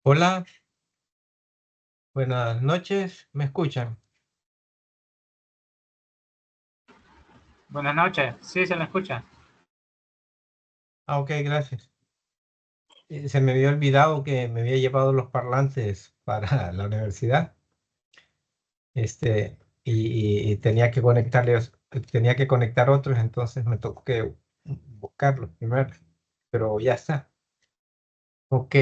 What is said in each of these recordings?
Hola, buenas noches, ¿me escuchan? Buenas noches, sí, se le escucha. Ah, ok, gracias. Se me había olvidado que me había llevado los parlantes para la universidad, y tenía que conectar otros, entonces me tocó que buscarlos primero, pero ya está. Ok,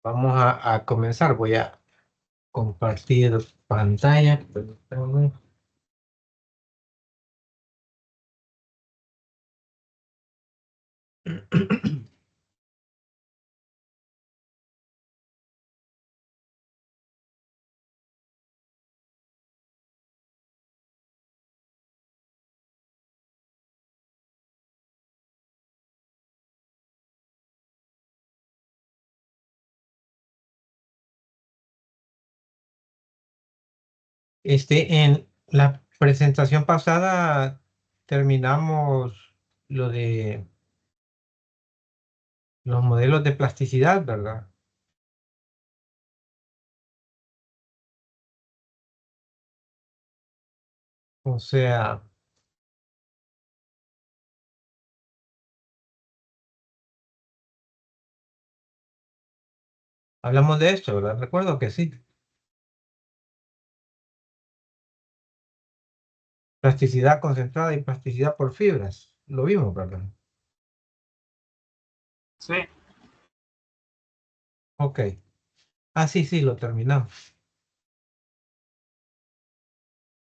vamos a comenzar. Voy a compartir pantalla. Permítanme. En la presentación pasada terminamos lo de los modelos de plasticidad, ¿verdad? O sea, hablamos de esto, ¿verdad? Recuerdo que sí. Plasticidad concentrada y plasticidad por fibras. Lo vimos, ¿verdad? Sí, Ok. Ah, sí, sí, lo terminamos.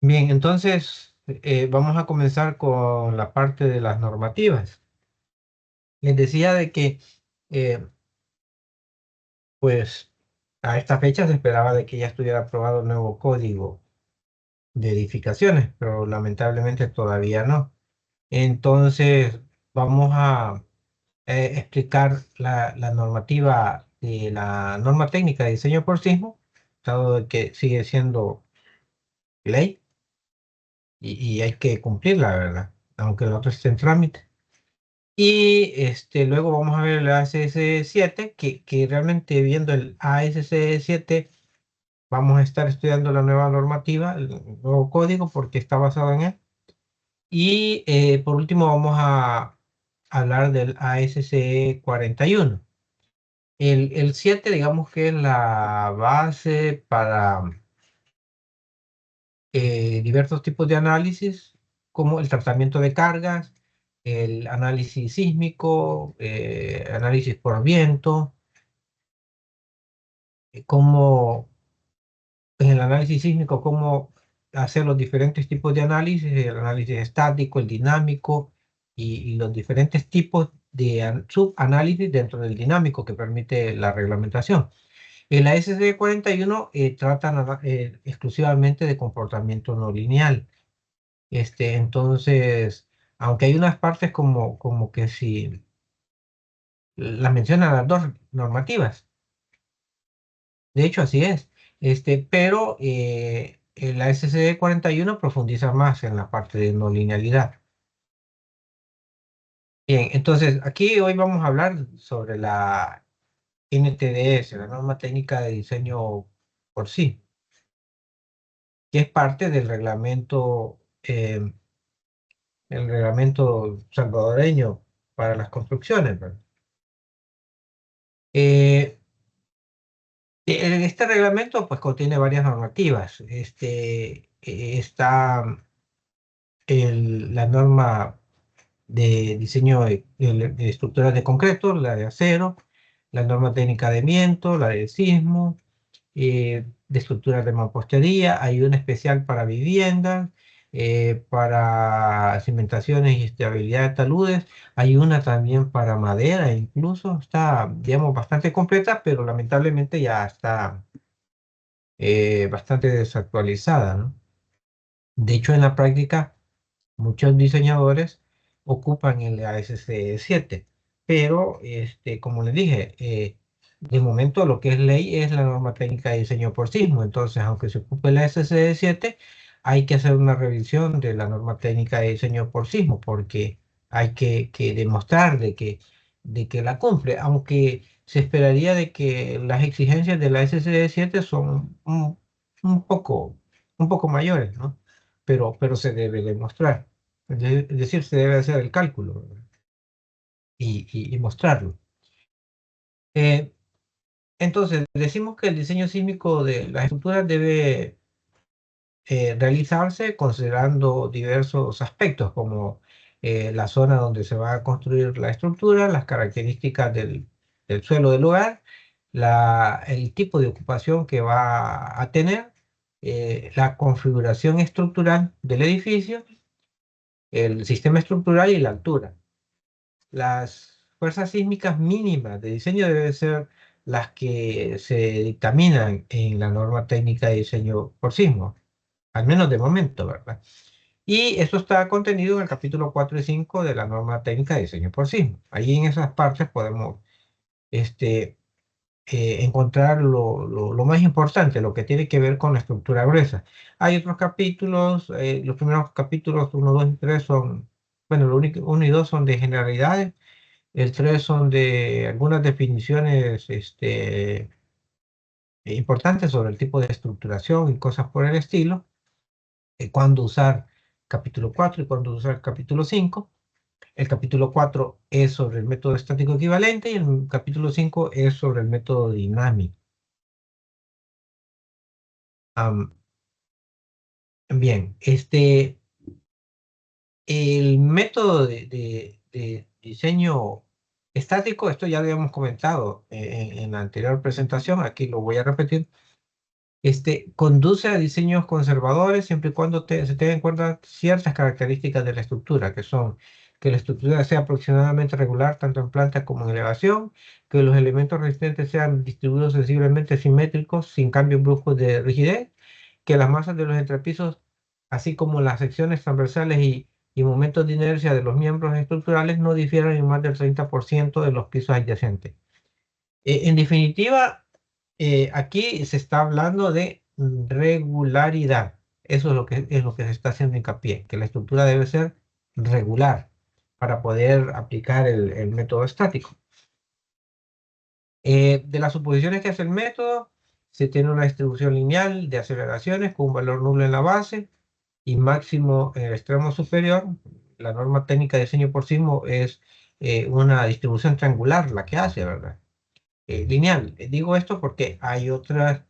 Bien, entonces vamos a comenzar con la parte de las normativas. Les decía de que, eh, pues, a esta fecha se esperaba de que ya estuviera aprobado el nuevo código de edificaciones, pero lamentablemente todavía no. Entonces, vamos a explicar la normativa de la norma técnica de diseño por sismo, dado de que sigue siendo ley y hay que cumplirla, ¿verdad? Aunque el otro esté en trámite. Y luego vamos a ver el ASC7, que realmente viendo el ASC7 vamos a estar estudiando la nueva normativa, el nuevo código, porque está basado en él. Y por último vamos a hablar del ASC 41. El 7, digamos que es la base para diversos tipos de análisis, como el tratamiento de cargas, el análisis sísmico, análisis por viento, cómo en el análisis sísmico, cómo hacer los diferentes tipos de análisis, el análisis estático, el dinámico y los diferentes tipos de subanálisis dentro del dinámico que permite la reglamentación. El ASC 41 trata exclusivamente de comportamiento no lineal. Entonces, aunque hay unas partes como que si las mencionan las dos normativas, de hecho así es, pero el ASC 41 profundiza más en la parte de no linealidad. Bien, entonces aquí hoy vamos a hablar sobre la NTDS, la norma técnica de diseño por sí, que es parte del reglamento, el reglamento salvadoreño para las construcciones, ¿verdad? Eh, este reglamento pues contiene varias normativas. Está la norma de diseño de estructuras de concreto, la de acero, la norma técnica de viento, la de sismo, de estructuras de mampostería. Hay una especial para viviendas, para cimentaciones y estabilidad de taludes. Hay una también para madera, incluso está, digamos, bastante completa, pero lamentablemente ya está bastante desactualizada, ¿no? De hecho, en la práctica, muchos diseñadores ocupan el ASC7, pero como les dije, de momento lo que es ley es la norma técnica de diseño por sismo. Entonces, aunque se ocupe el ASC7, hay que hacer una revisión de la norma técnica de diseño por sismo, porque hay que demostrar de que de que la cumple, aunque se esperaría de que las exigencias de la SSD 7 son un poco mayores, ¿no? Pero se debe demostrar. Es decir, se debe hacer el cálculo, ¿verdad? Y mostrarlo. Eh, entonces, decimos que el diseño sísmico de las estructuras debe realizarse considerando diversos aspectos, como la zona donde se va a construir la estructura, las características del suelo del lugar, el tipo de ocupación que va a tener, la configuración estructural del edificio, el sistema estructural y la altura. Las fuerzas sísmicas mínimas de diseño deben ser las que se dictaminan en la norma técnica de diseño por sismo, al menos de momento, ¿verdad? Y eso está contenido en el capítulo 4 y 5 de la norma técnica de diseño por sismo. Ahí en esas partes podemos este, encontrar lo más importante, lo que tiene que ver con la estructura gruesa. Hay otros capítulos, los primeros capítulos uno 2 y 3 son, bueno, lo único, 1 y 2 son de generalidades, el 3 son de algunas definiciones importantes sobre el tipo de estructuración y cosas por el estilo, cuándo usar capítulo 4 y cuándo usar capítulo 5. El capítulo 4 es sobre el método estático equivalente y el capítulo 5 es sobre el método dinámico. Am, bien, el método de diseño estático, esto ya lo habíamos comentado en la anterior presentación, aquí lo voy a repetir. Conduce a diseños conservadores siempre y cuando se tengan en cuenta ciertas características de la estructura, que son que la estructura sea aproximadamente regular tanto en planta como en elevación, que los elementos resistentes sean distribuidos sensiblemente simétricos sin cambios bruscos de rigidez, que las masas de los entrepisos, así como las secciones transversales y momentos de inercia de los miembros estructurales no difieran en más del 30% de los pisos adyacentes. En definitiva, aquí se está hablando de regularidad. Eso es lo que se está haciendo hincapié, que la estructura debe ser regular para poder aplicar el método estático. De las suposiciones que hace el método, se tiene una distribución lineal de aceleraciones con un valor nulo en la base y máximo en el extremo superior. La norma técnica de diseño por sismo es una distribución triangular la que hace, ¿verdad? Lineal. Digo esto porque hay otras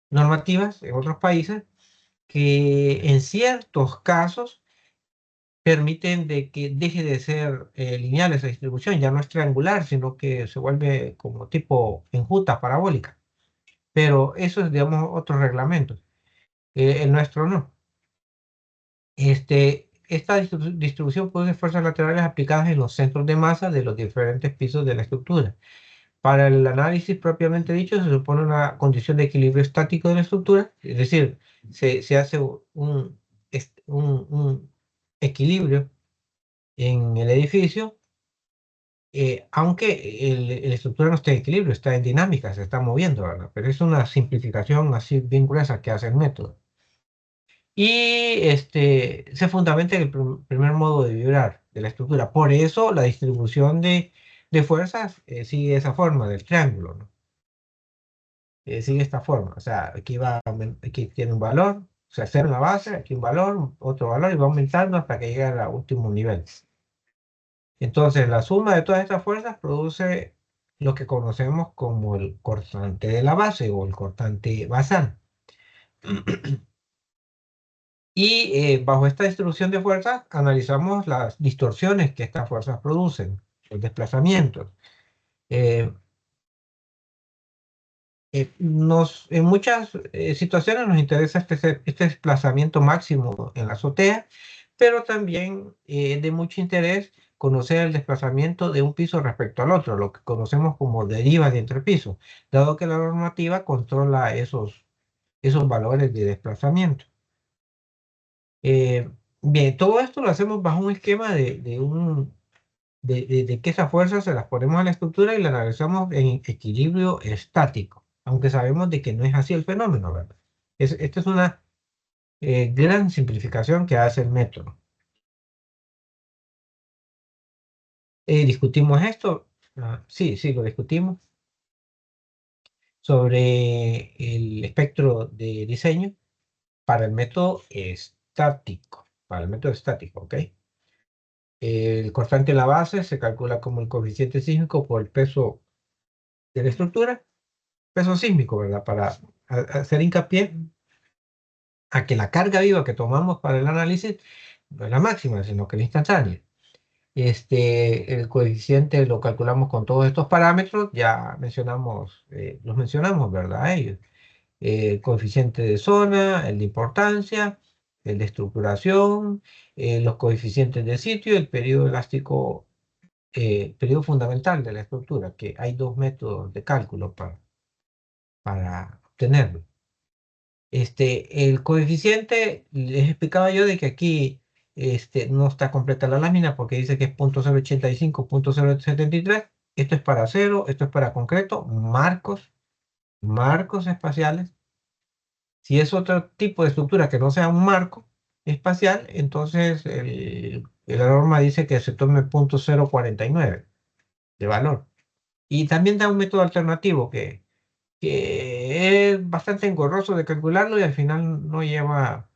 normativas en otros países que en ciertos casos permiten de que deje de ser lineal esa distribución, ya no es triangular, sino que se vuelve como tipo enjuta parabólica. Pero eso es, digamos, otros reglamentos. El nuestro no. Esta distribución produce fuerzas laterales aplicadas en los centros de masa de los diferentes pisos de la estructura. Para el análisis propiamente dicho, se supone una condición de equilibrio estático de la estructura, es decir, se hace un equilibrio en el edificio, aunque la estructura no esté en equilibrio, está en dinámica, se está moviendo, ¿verdad? Pero es una simplificación así bien gruesa que hace el método. Y se fundamenta en el primer modo de vibrar de la estructura. Por eso la distribución de fuerzas sigue esa forma del triángulo, ¿no? Sigue esta forma. O sea, aquí tiene un valor, o sea, cero en la base, aquí un valor, otro valor, y va aumentando hasta que llega al último nivel. Entonces, la suma de todas estas fuerzas produce lo que conocemos como el cortante de la base o el cortante basal. Y bajo esta distribución de fuerzas analizamos las distorsiones que estas fuerzas producen, los desplazamientos. Eh, en muchas situaciones nos interesa este desplazamiento máximo en la azotea, pero también es de mucho interés conocer el desplazamiento de un piso respecto al otro, lo que conocemos como deriva de entre pisos, dado que la normativa controla esos valores de desplazamiento. Eh, Bien, todo esto lo hacemos bajo un esquema de que esas fuerzas se las ponemos a la estructura y la analizamos en equilibrio estático, aunque sabemos de que no es así el fenómeno, ¿verdad? Esta es una gran simplificación que hace el método. Discutimos esto. Sí, sí, lo discutimos sobre el espectro de diseño para el método estático. Para el método estático, ¿ok? El constante en la base se calcula como el coeficiente sísmico por el peso de la estructura, peso sísmico, ¿verdad? Para hacer hincapié a que la carga viva que tomamos para el análisis no es la máxima, sino que la instantánea. El coeficiente lo calculamos con todos estos parámetros, ya mencionamos, los mencionamos, ¿verdad? Ellos. El coeficiente de zona, el de importancia, el de estructuración, los coeficientes de sitio, el periodo elástico, periodo fundamental de la estructura, que hay dos métodos de cálculo para obtenerlo. El coeficiente, les explicaba yo de que aquí no está completa la lámina porque dice que es 0.085, 0.073. Esto es para acero, esto es para concreto, marcos espaciales. Si es otro tipo de estructura que no sea un marco espacial, entonces la norma dice que se tome 0.049 de valor. Y también da un método alternativo que es bastante engorroso de calcularlo y al final no lleva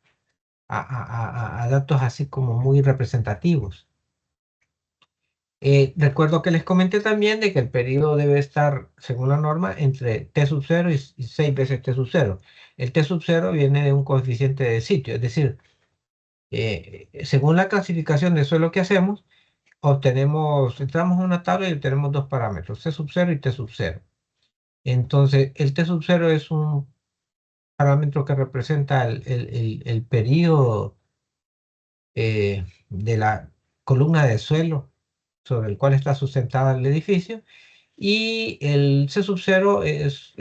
a datos así como muy representativos. Recuerdo que les comenté también de que el periodo debe estar, según la norma, entre T sub 0 y 6 veces T sub 0. El T sub 0 viene de un coeficiente de sitio, es decir, según la clasificación de suelo que hacemos, entramos a una tabla y obtenemos dos parámetros, T sub 0 y T sub 0. Entonces, el T sub 0 es un parámetro que representa el periodo de la columna de suelo sobre el cual está sustentada el edificio, y el C sub 0 es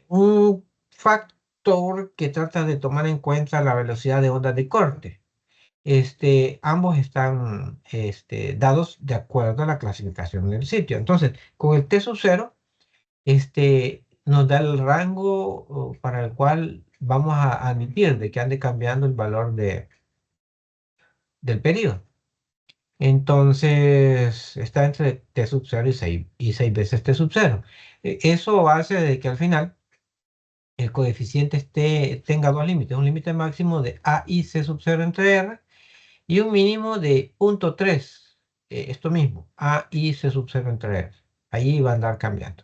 un factor que trata de tomar en cuenta la velocidad de onda de corte. Ambos están dados de acuerdo a la clasificación del sitio. Entonces, con el T sub 0, nos da el rango para el cual vamos a admitir de que ande cambiando el valor del periodo. Entonces, está entre T sub 0 y 6 veces T sub 0. Eso hace de que al final el coeficiente tenga dos límites, un límite máximo de A y C sub 0 entre R y un mínimo de 0.3, esto mismo, A y C sub 0 entre R. Ahí va a andar cambiando.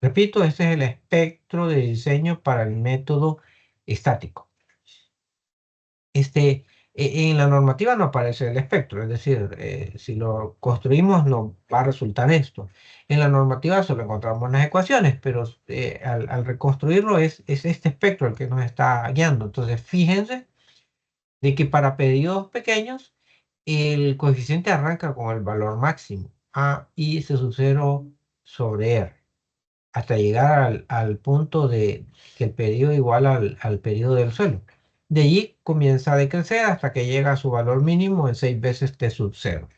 Repito, este es el espectro de diseño para el método estático. En la normativa no aparece el espectro, es decir, si lo construimos no va a resultar esto. En la normativa solo encontramos las ecuaciones, pero al reconstruirlo es este espectro el que nos está guiando. Entonces, fíjense de que para periodos pequeños el coeficiente arranca con el valor máximo, A y se sub 0 sobre R, hasta llegar al punto de que el periodo igual al periodo del suelo. De allí comienza a decrecer hasta que llega a su valor mínimo en 6 veces T sub 0.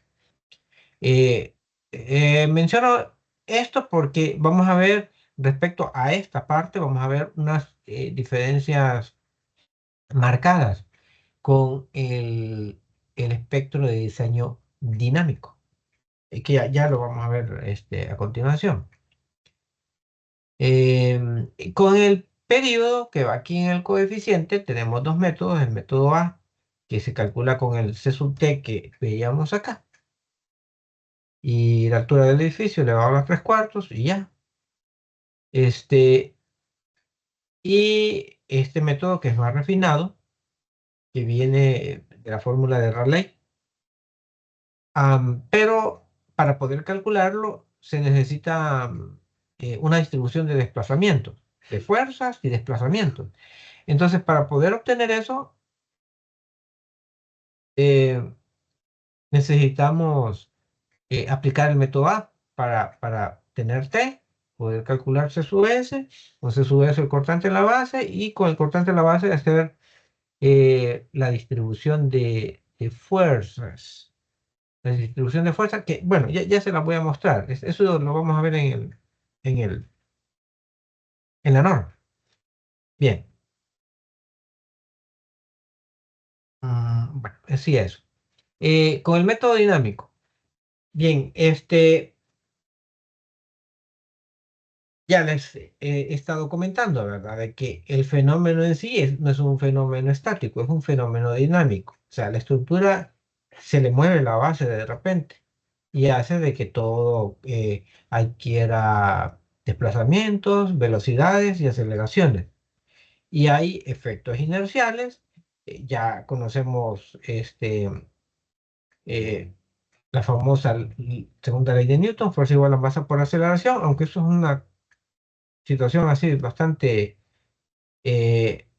Eh, Menciono esto porque vamos a ver, respecto a esta parte, vamos a ver unas diferencias marcadas con el espectro de diseño dinámico, que ya lo vamos a ver a continuación. Con el periodo que va aquí en el coeficiente, tenemos dos métodos. El método A, que se calcula con el C sub T que veíamos acá, y la altura del edificio elevado a 3/4, y ya. Este, y este método que es más refinado, que viene de la fórmula de Rayleigh, pero para poder calcularlo se necesita una distribución de desplazamientos, de fuerzas y desplazamientos. Entonces, para poder obtener eso, eh, necesitamos aplicar el método A para tener T, poder calcular C sub S, con C sub S el cortante en la base, y con el cortante en la base hacer la distribución de fuerzas. La distribución de fuerzas, que bueno, ya se la voy a mostrar. Eso lo vamos a ver en el, en la norma. Bien. Bueno, así es. Con el método dinámico. Bien, ya les he estado comentando, ¿verdad? De que el fenómeno en sí no es un fenómeno estático, es un fenómeno dinámico. O sea, la estructura se le mueve la base de repente y hace de que todo adquiera desplazamientos, velocidades y aceleraciones. Y hay efectos inerciales. Ya conocemos eh, la famosa segunda ley de Newton, fuerza igual a masa por aceleración, aunque eso es una situación así bastante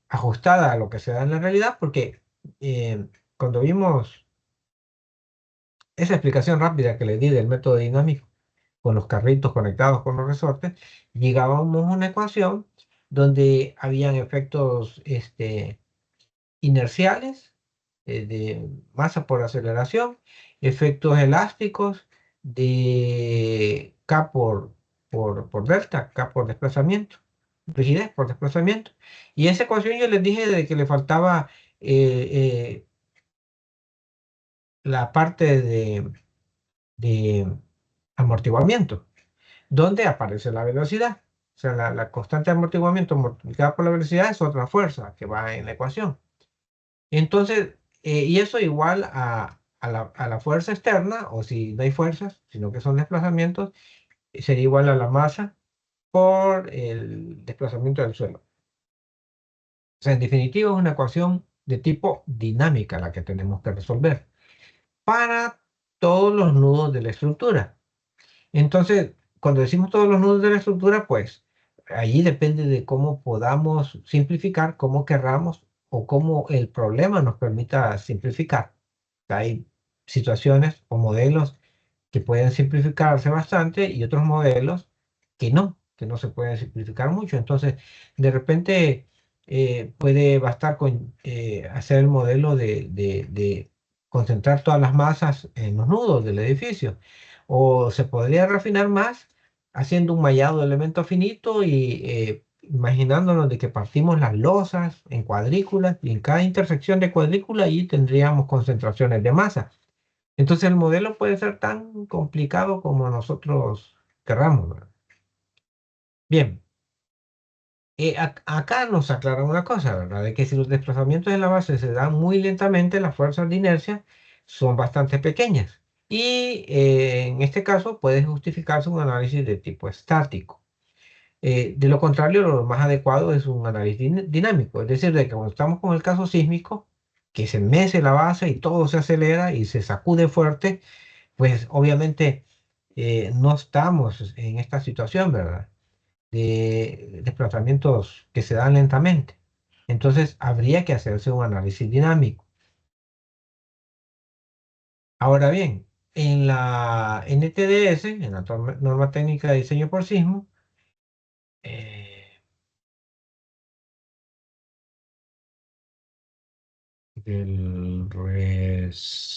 ajustada a lo que se da en la realidad, porque cuando vimos esa explicación rápida que le di del método dinámico con los carritos conectados con los resortes, llegábamos a una ecuación donde habían efectos inerciales de masa por aceleración, efectos elásticos de K por delta, K por desplazamiento, rigidez por desplazamiento. Y esa ecuación yo les dije de que le faltaba eh, eh, la parte de amortiguamiento, donde aparece la velocidad. O sea, la constante de amortiguamiento multiplicada por la velocidad es otra fuerza que va en la ecuación. Entonces, y eso igual a la fuerza externa, o si no hay fuerzas, sino que son desplazamientos, sería igual a la masa por el desplazamiento del suelo. O sea, en definitiva, es una ecuación de tipo dinámica la que tenemos que resolver para todos los nudos de la estructura. Entonces, cuando decimos todos los nudos de la estructura, pues allí depende de cómo podamos simplificar, cómo querramos o cómo el problema nos permita simplificar. Hay situaciones o modelos que pueden simplificarse bastante y otros modelos que no se pueden simplificar mucho. Entonces, de repente puede bastar con hacer el modelo de concentrar todas las masas en los nudos del edificio. O se podría refinar más haciendo un mallado de elementos finitos y imaginándonos de que partimos las losas en cuadrículas y en cada intersección de cuadrícula ahí tendríamos concentraciones de masa. Entonces el modelo puede ser tan complicado como nosotros querramos, ¿verdad? Bien, acá nos aclara una cosa, ¿verdad? De que si los desplazamientos en la base se dan muy lentamente, las fuerzas de inercia son bastante pequeñas. Y en este caso puede justificarse un análisis de tipo estático. De lo contrario, lo más adecuado es un análisis dinámico, es decir, de que cuando estamos con el caso sísmico, que se mece la base y todo se acelera y se sacude fuerte, pues obviamente no estamos en esta situación, ¿verdad? De desplazamientos que se dan lentamente. Entonces, habría que hacerse un análisis dinámico. Ahora bien, en la NTDS, en la norma técnica de diseño por sismo, eh, del resesco,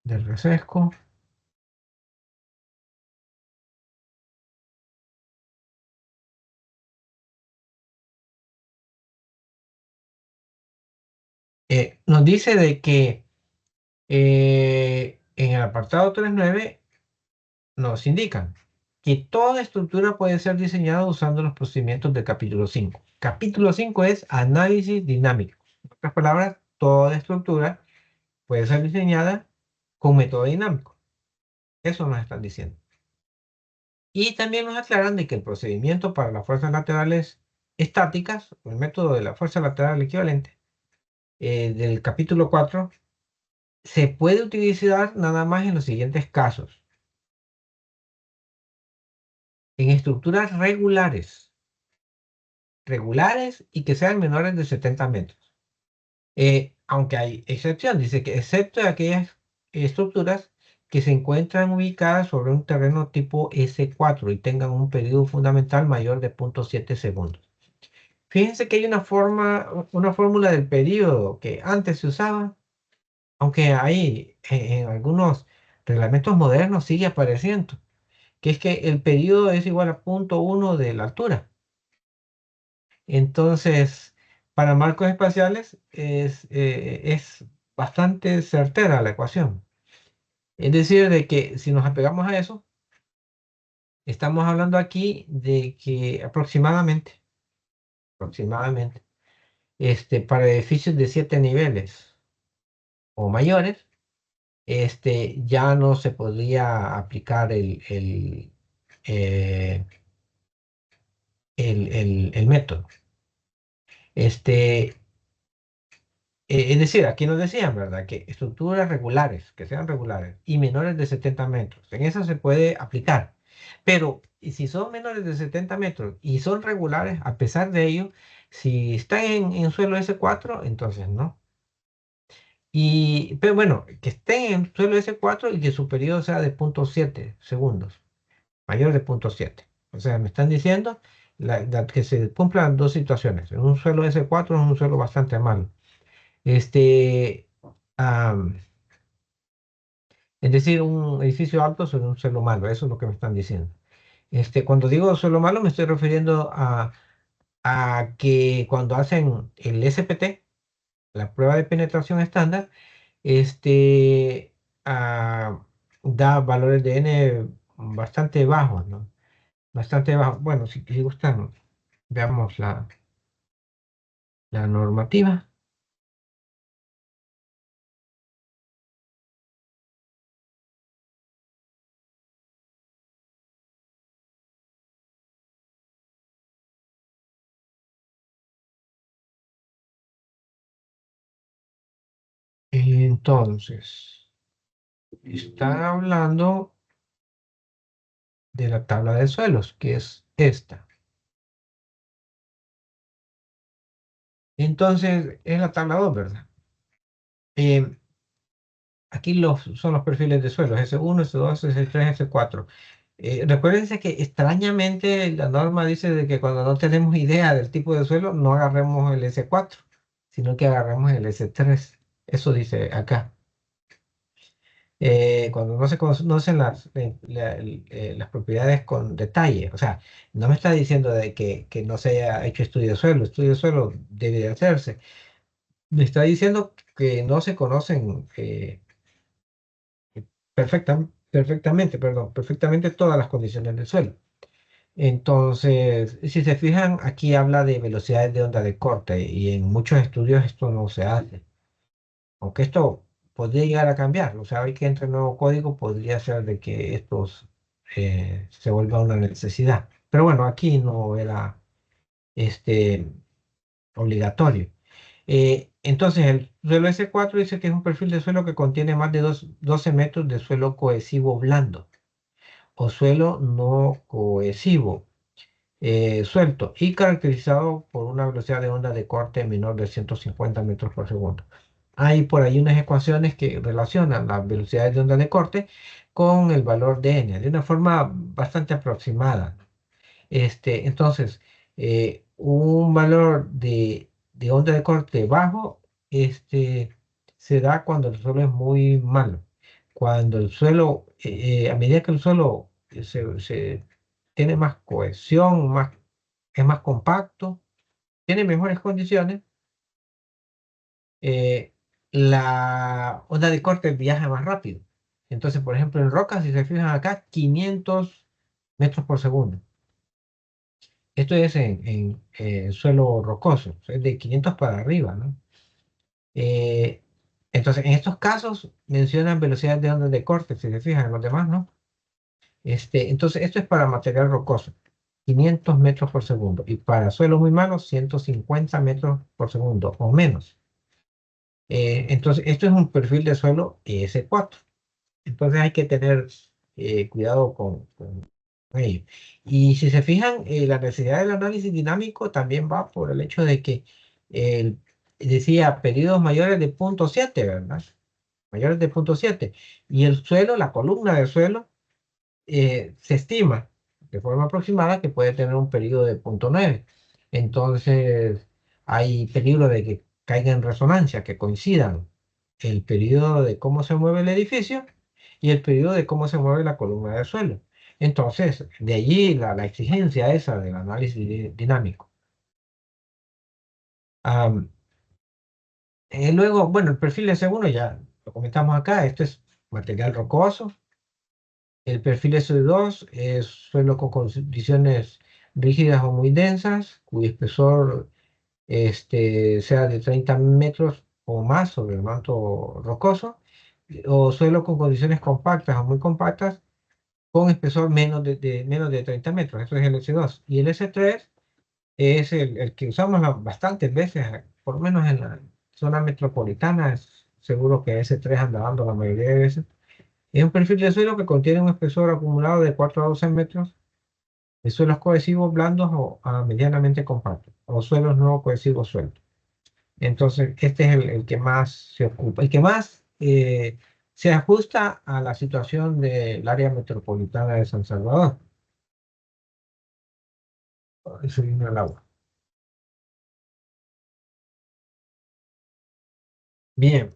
del resesco, nos dice de que en el apartado 3.9 nos indican que toda estructura puede ser diseñada usando los procedimientos del capítulo 5. Capítulo 5 es análisis dinámico. En otras palabras, toda estructura puede ser diseñada con método dinámico. Eso nos están diciendo. Y también nos aclaran de que el procedimiento para las fuerzas laterales estáticas, o el método de la fuerza lateral equivalente del capítulo 4, se puede utilizar nada más en los siguientes casos. En estructuras regulares y que sean menores de 70 metros. Aunque hay excepción, dice que excepto de aquellas estructuras que se encuentran ubicadas sobre un terreno tipo S4 y tengan un periodo fundamental mayor de 0.7 segundos. Fíjense que hay una fórmula del periodo que antes se usaba, aunque hay en algunos reglamentos modernos sigue apareciendo, que es que el periodo es igual a 0.1 de la altura. Entonces, para marcos espaciales es bastante certera la ecuación. Es decir, de que si nos apegamos a eso, estamos hablando aquí de que aproximadamente, para edificios de 7 niveles o mayores, ya no se podría aplicar eh, el método. Este, es decir, aquí nos decían, ¿verdad? Que estructuras regulares, que sean regulares y menores de 70 metros, en eso se puede aplicar. Pero y si son menores de 70 metros y son regulares, a pesar de ello, si están en suelo S4, entonces no. Pero bueno, que estén en suelo S4 y que su periodo sea de 0,7 segundos, mayor de 0,7. O sea, me están diciendo que se cumplan dos situaciones. En un suelo S4 es un suelo bastante malo. Este, am, es decir, un edificio alto sobre un suelo malo, eso es lo que me están diciendo. Cuando digo suelo malo, me estoy refiriendo a que cuando hacen el SPT, la prueba de penetración estándar, este, ah, da valores de N bastante bajos, ¿no? Bastante bajos. Bueno, si gustan, veamos la normativa. Entonces, están hablando de la tabla de suelos, que es esta. Entonces, es la tabla 2, ¿verdad? Eh, Aquí son los perfiles de suelos, S1, S2, S3, S4. Recuérdense que extrañamente la norma dice de que cuando no tenemos idea del tipo de suelo, no agarremos el S4, sino que agarremos el S3. Eso dice acá. Cuando no se conocen las propiedades con detalle, o sea, no me está diciendo de que no se haya hecho estudio de suelo debe de hacerse. Me está diciendo que no se conocen perfectamente todas las condiciones del suelo. Entonces, si se fijan, aquí habla de velocidades de onda de corte y en muchos estudios esto no se hace. Aunque esto podría llegar a cambiar. O sea, hoy que entre el nuevo código podría ser de que estos se vuelva una necesidad. Pero bueno, aquí no era este, obligatorio. Entonces, el suelo S4 dice que es un perfil de suelo que contiene más de 12 metros de suelo cohesivo blando o suelo no cohesivo suelto y caracterizado por una velocidad de onda de corte menor de 150 metros por segundo. Hay por ahí unas ecuaciones que relacionan las velocidades de onda de corte con el valor de n, de una forma bastante aproximada. Entonces, un valor de onda de corte bajo se da cuando el suelo es muy malo. Cuando el suelo, a medida que el suelo se tiene más cohesión, es más compacto, tiene mejores condiciones, eh, la onda de corte viaja más rápido. Entonces, por ejemplo, en rocas, si se fijan acá, 500 metros por segundo. Esto es en suelo rocoso, es de 500 para arriba, ¿no? Eh, entonces, en estos casos mencionan velocidades de ondas de corte, si se fijan, en los demás, ¿no? Entonces, esto es para material rocoso, 500 metros por segundo. Y para suelos muy malos, 150 metros por segundo o menos. Entonces, esto es un perfil de suelo S4. Entonces, hay que tener cuidado con ello. Y si se fijan, la necesidad del análisis dinámico también va por el hecho de que decía periodos mayores de 0,7, ¿verdad? Mayores de 0,7. Y el suelo, la columna del suelo, se estima de forma aproximada que puede tener un periodo de 0,9. Entonces, hay peligro de que caiga en resonancia, que coincidan el periodo de cómo se mueve el edificio y el periodo de cómo se mueve la columna del suelo. Entonces, de allí la exigencia esa del análisis dinámico. Luego, bueno, el perfil S1 ya lo comentamos acá, esto es material rocoso. El perfil S2 es suelo con condiciones rígidas o muy densas, cuyo espesor sea de 30 metros o más sobre el manto rocoso, o suelo con condiciones compactas o muy compactas, con espesor menos de 30 metros. Eso es el S2. Y el S3 es el que usamos bastantes veces, por lo menos en la zona metropolitana. Seguro que S3 anda dando la mayoría de veces. Es un perfil de suelo que contiene un espesor acumulado de 4 a 12 metros de suelos cohesivos blandos o medianamente compactos, o suelos no cohesivos sueltos. Entonces, este es el que más se ocupa, el que más se ajusta a la situación del área metropolitana de San Salvador. Eso vino el agua. Bien,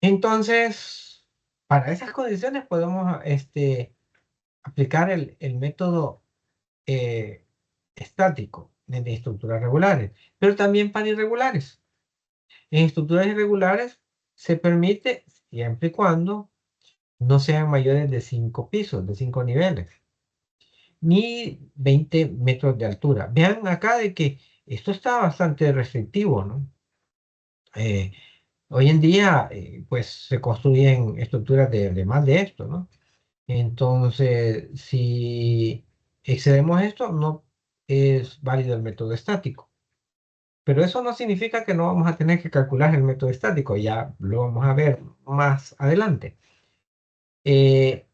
entonces, para esas condiciones podemos aplicar el método eh, estático de estructuras regulares, pero también para irregulares. En estructuras irregulares se permite siempre y cuando no sean mayores de 5 pisos, de 5 niveles, ni 20 metros de altura. Vean acá de que esto está bastante restrictivo, ¿no? Eh, Hoy en día, pues se construyen estructuras de más de esto, ¿no? Entonces, si excedemos esto, no es válido el método estático. Pero eso no significa que no vamos a tener que calcular el método estático, ya lo vamos a ver más adelante. Eh,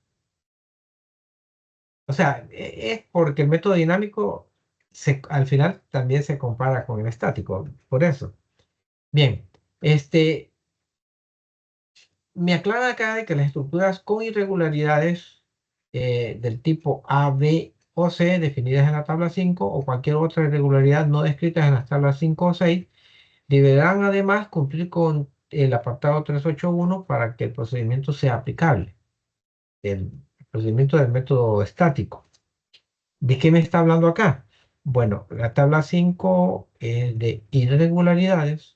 o sea, es porque el método dinámico al final también se compara con el estático, por eso. Bien, me aclara acá de que las estructuras con irregularidades del tipo A, B o C definidas en la tabla 5 o cualquier otra irregularidad no descritas en las tablas 5 o 6 deberán además cumplir con el apartado 381 para que el procedimiento sea aplicable, el procedimiento del método estático. ¿De qué me está hablando acá? Bueno, la tabla 5 es de irregularidades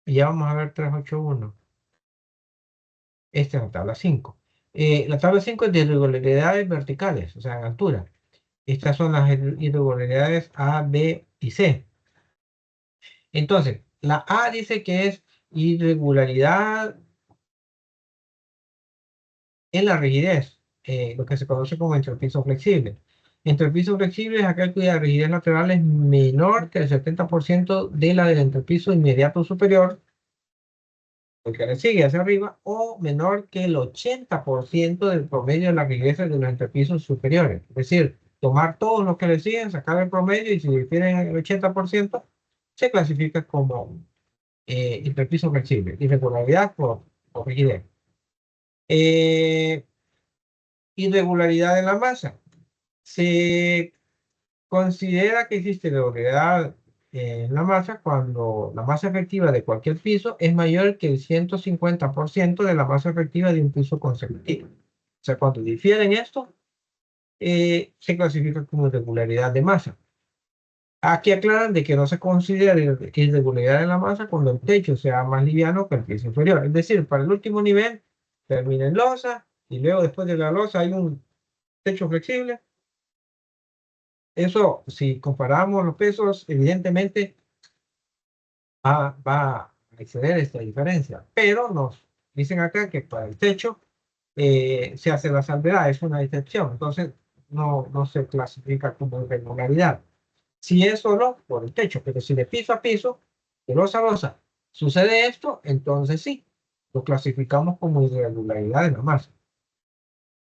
y ya vamos a ver 381. Esta es la tabla 5. La tabla 5 es de irregularidades verticales, o sea, en altura. Estas son las irregularidades A, B y C. Entonces, la A dice que es irregularidad en la rigidez, lo que se conoce como entrepiso flexible. Entrepiso flexible es aquel cuya rigidez lateral es menor que el 70% de la del entrepiso inmediato superior, el que le sigue hacia arriba, o menor que el 80% del promedio de las rigideces de los entrepisos superiores. Es decir, tomar todos los que le siguen, sacar el promedio y si difieren el 80%, se clasifica como entrepiso flexible, irregularidad por rigidez. Irregularidad en la masa. Se considera que existe irregularidad en la masa cuando la masa efectiva de cualquier piso es mayor que el 150% de la masa efectiva de un piso consecutivo. O sea, cuando difieren esto, se clasifica como irregularidad de masa. Aquí aclaran de que no se considera irregularidad en la masa cuando el techo sea más liviano que el piso inferior. Es decir, para el último nivel termina en losa y luego después de la losa hay un techo flexible. Eso, si comparamos los pesos, evidentemente va a exceder esta diferencia. Pero nos dicen acá que para el techo se hace la salvedad, es una excepción. Entonces, no se clasifica como irregularidad. Si es solo por el techo, pero si de piso a piso, de losa a losa, sucede esto, entonces sí, lo clasificamos como irregularidad en la masa.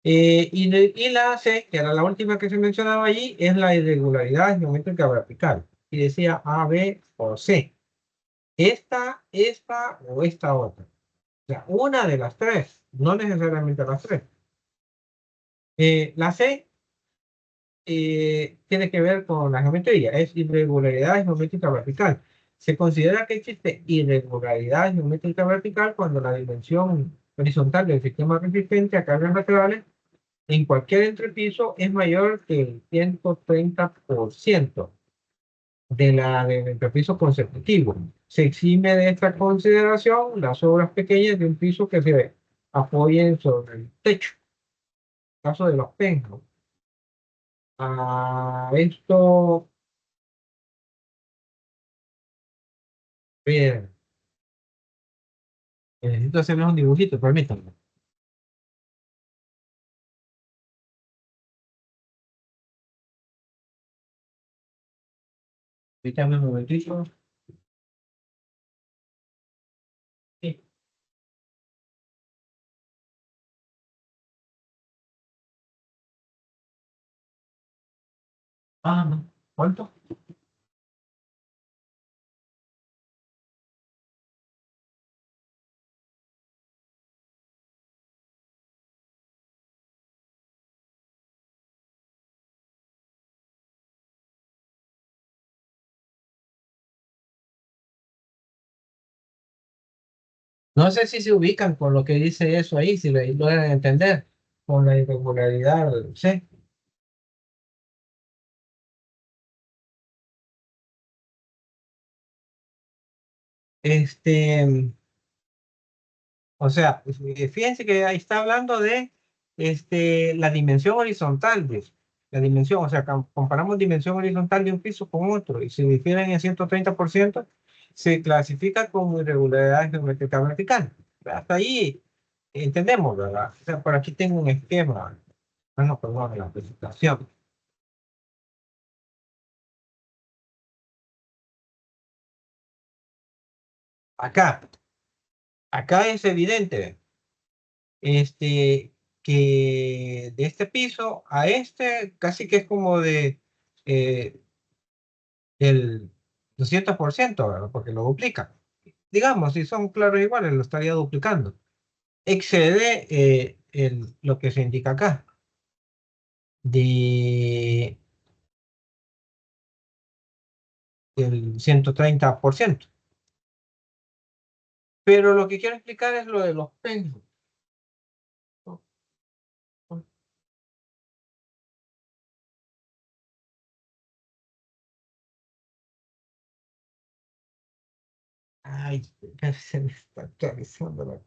Y la C, que era la última que se mencionaba allí, es la irregularidad geométrica vertical. Y decía A, B o C. Esta o esta otra. O sea, una de las tres, no necesariamente las tres. La C tiene que ver con la geometría, es irregularidad geométrica vertical. Se considera que existe irregularidad geométrica vertical cuando la dimensión horizontal del sistema resistente a cargas laterales en cualquier entrepiso es mayor que el 130% del entrepiso consecutivo. Se exime de esta consideración las obras pequeñas de un piso que se apoyen sobre el techo, en caso de los penjos. Esto, bien, necesito hacerles un dibujito, permítanme. Permítanme un momentito. Sí. No. ¿Cuánto? No sé si se ubican con lo que dice eso ahí, si lo logran entender con la irregularidad, sí. Este, o sea, fíjense que ahí está hablando de la dimensión horizontal, ¿ves? La dimensión, o sea, comparamos dimensión horizontal de un piso con otro y si difieren en 130%, se clasifica como irregularidad geométrica vertical. Hasta ahí entendemos, ¿verdad? O sea, por aquí tengo un esquema. No, perdón, la presentación. Acá, acá es evidente, este, que de este piso a este casi que es como eh, del 200%, ¿verdad? Porque lo duplica. Digamos, si son claros iguales, lo estaría duplicando. Excede lo que se indica acá, de, del 130%. Pero lo que quiero explicar es lo de los pensos. Ay, se me está actualizando la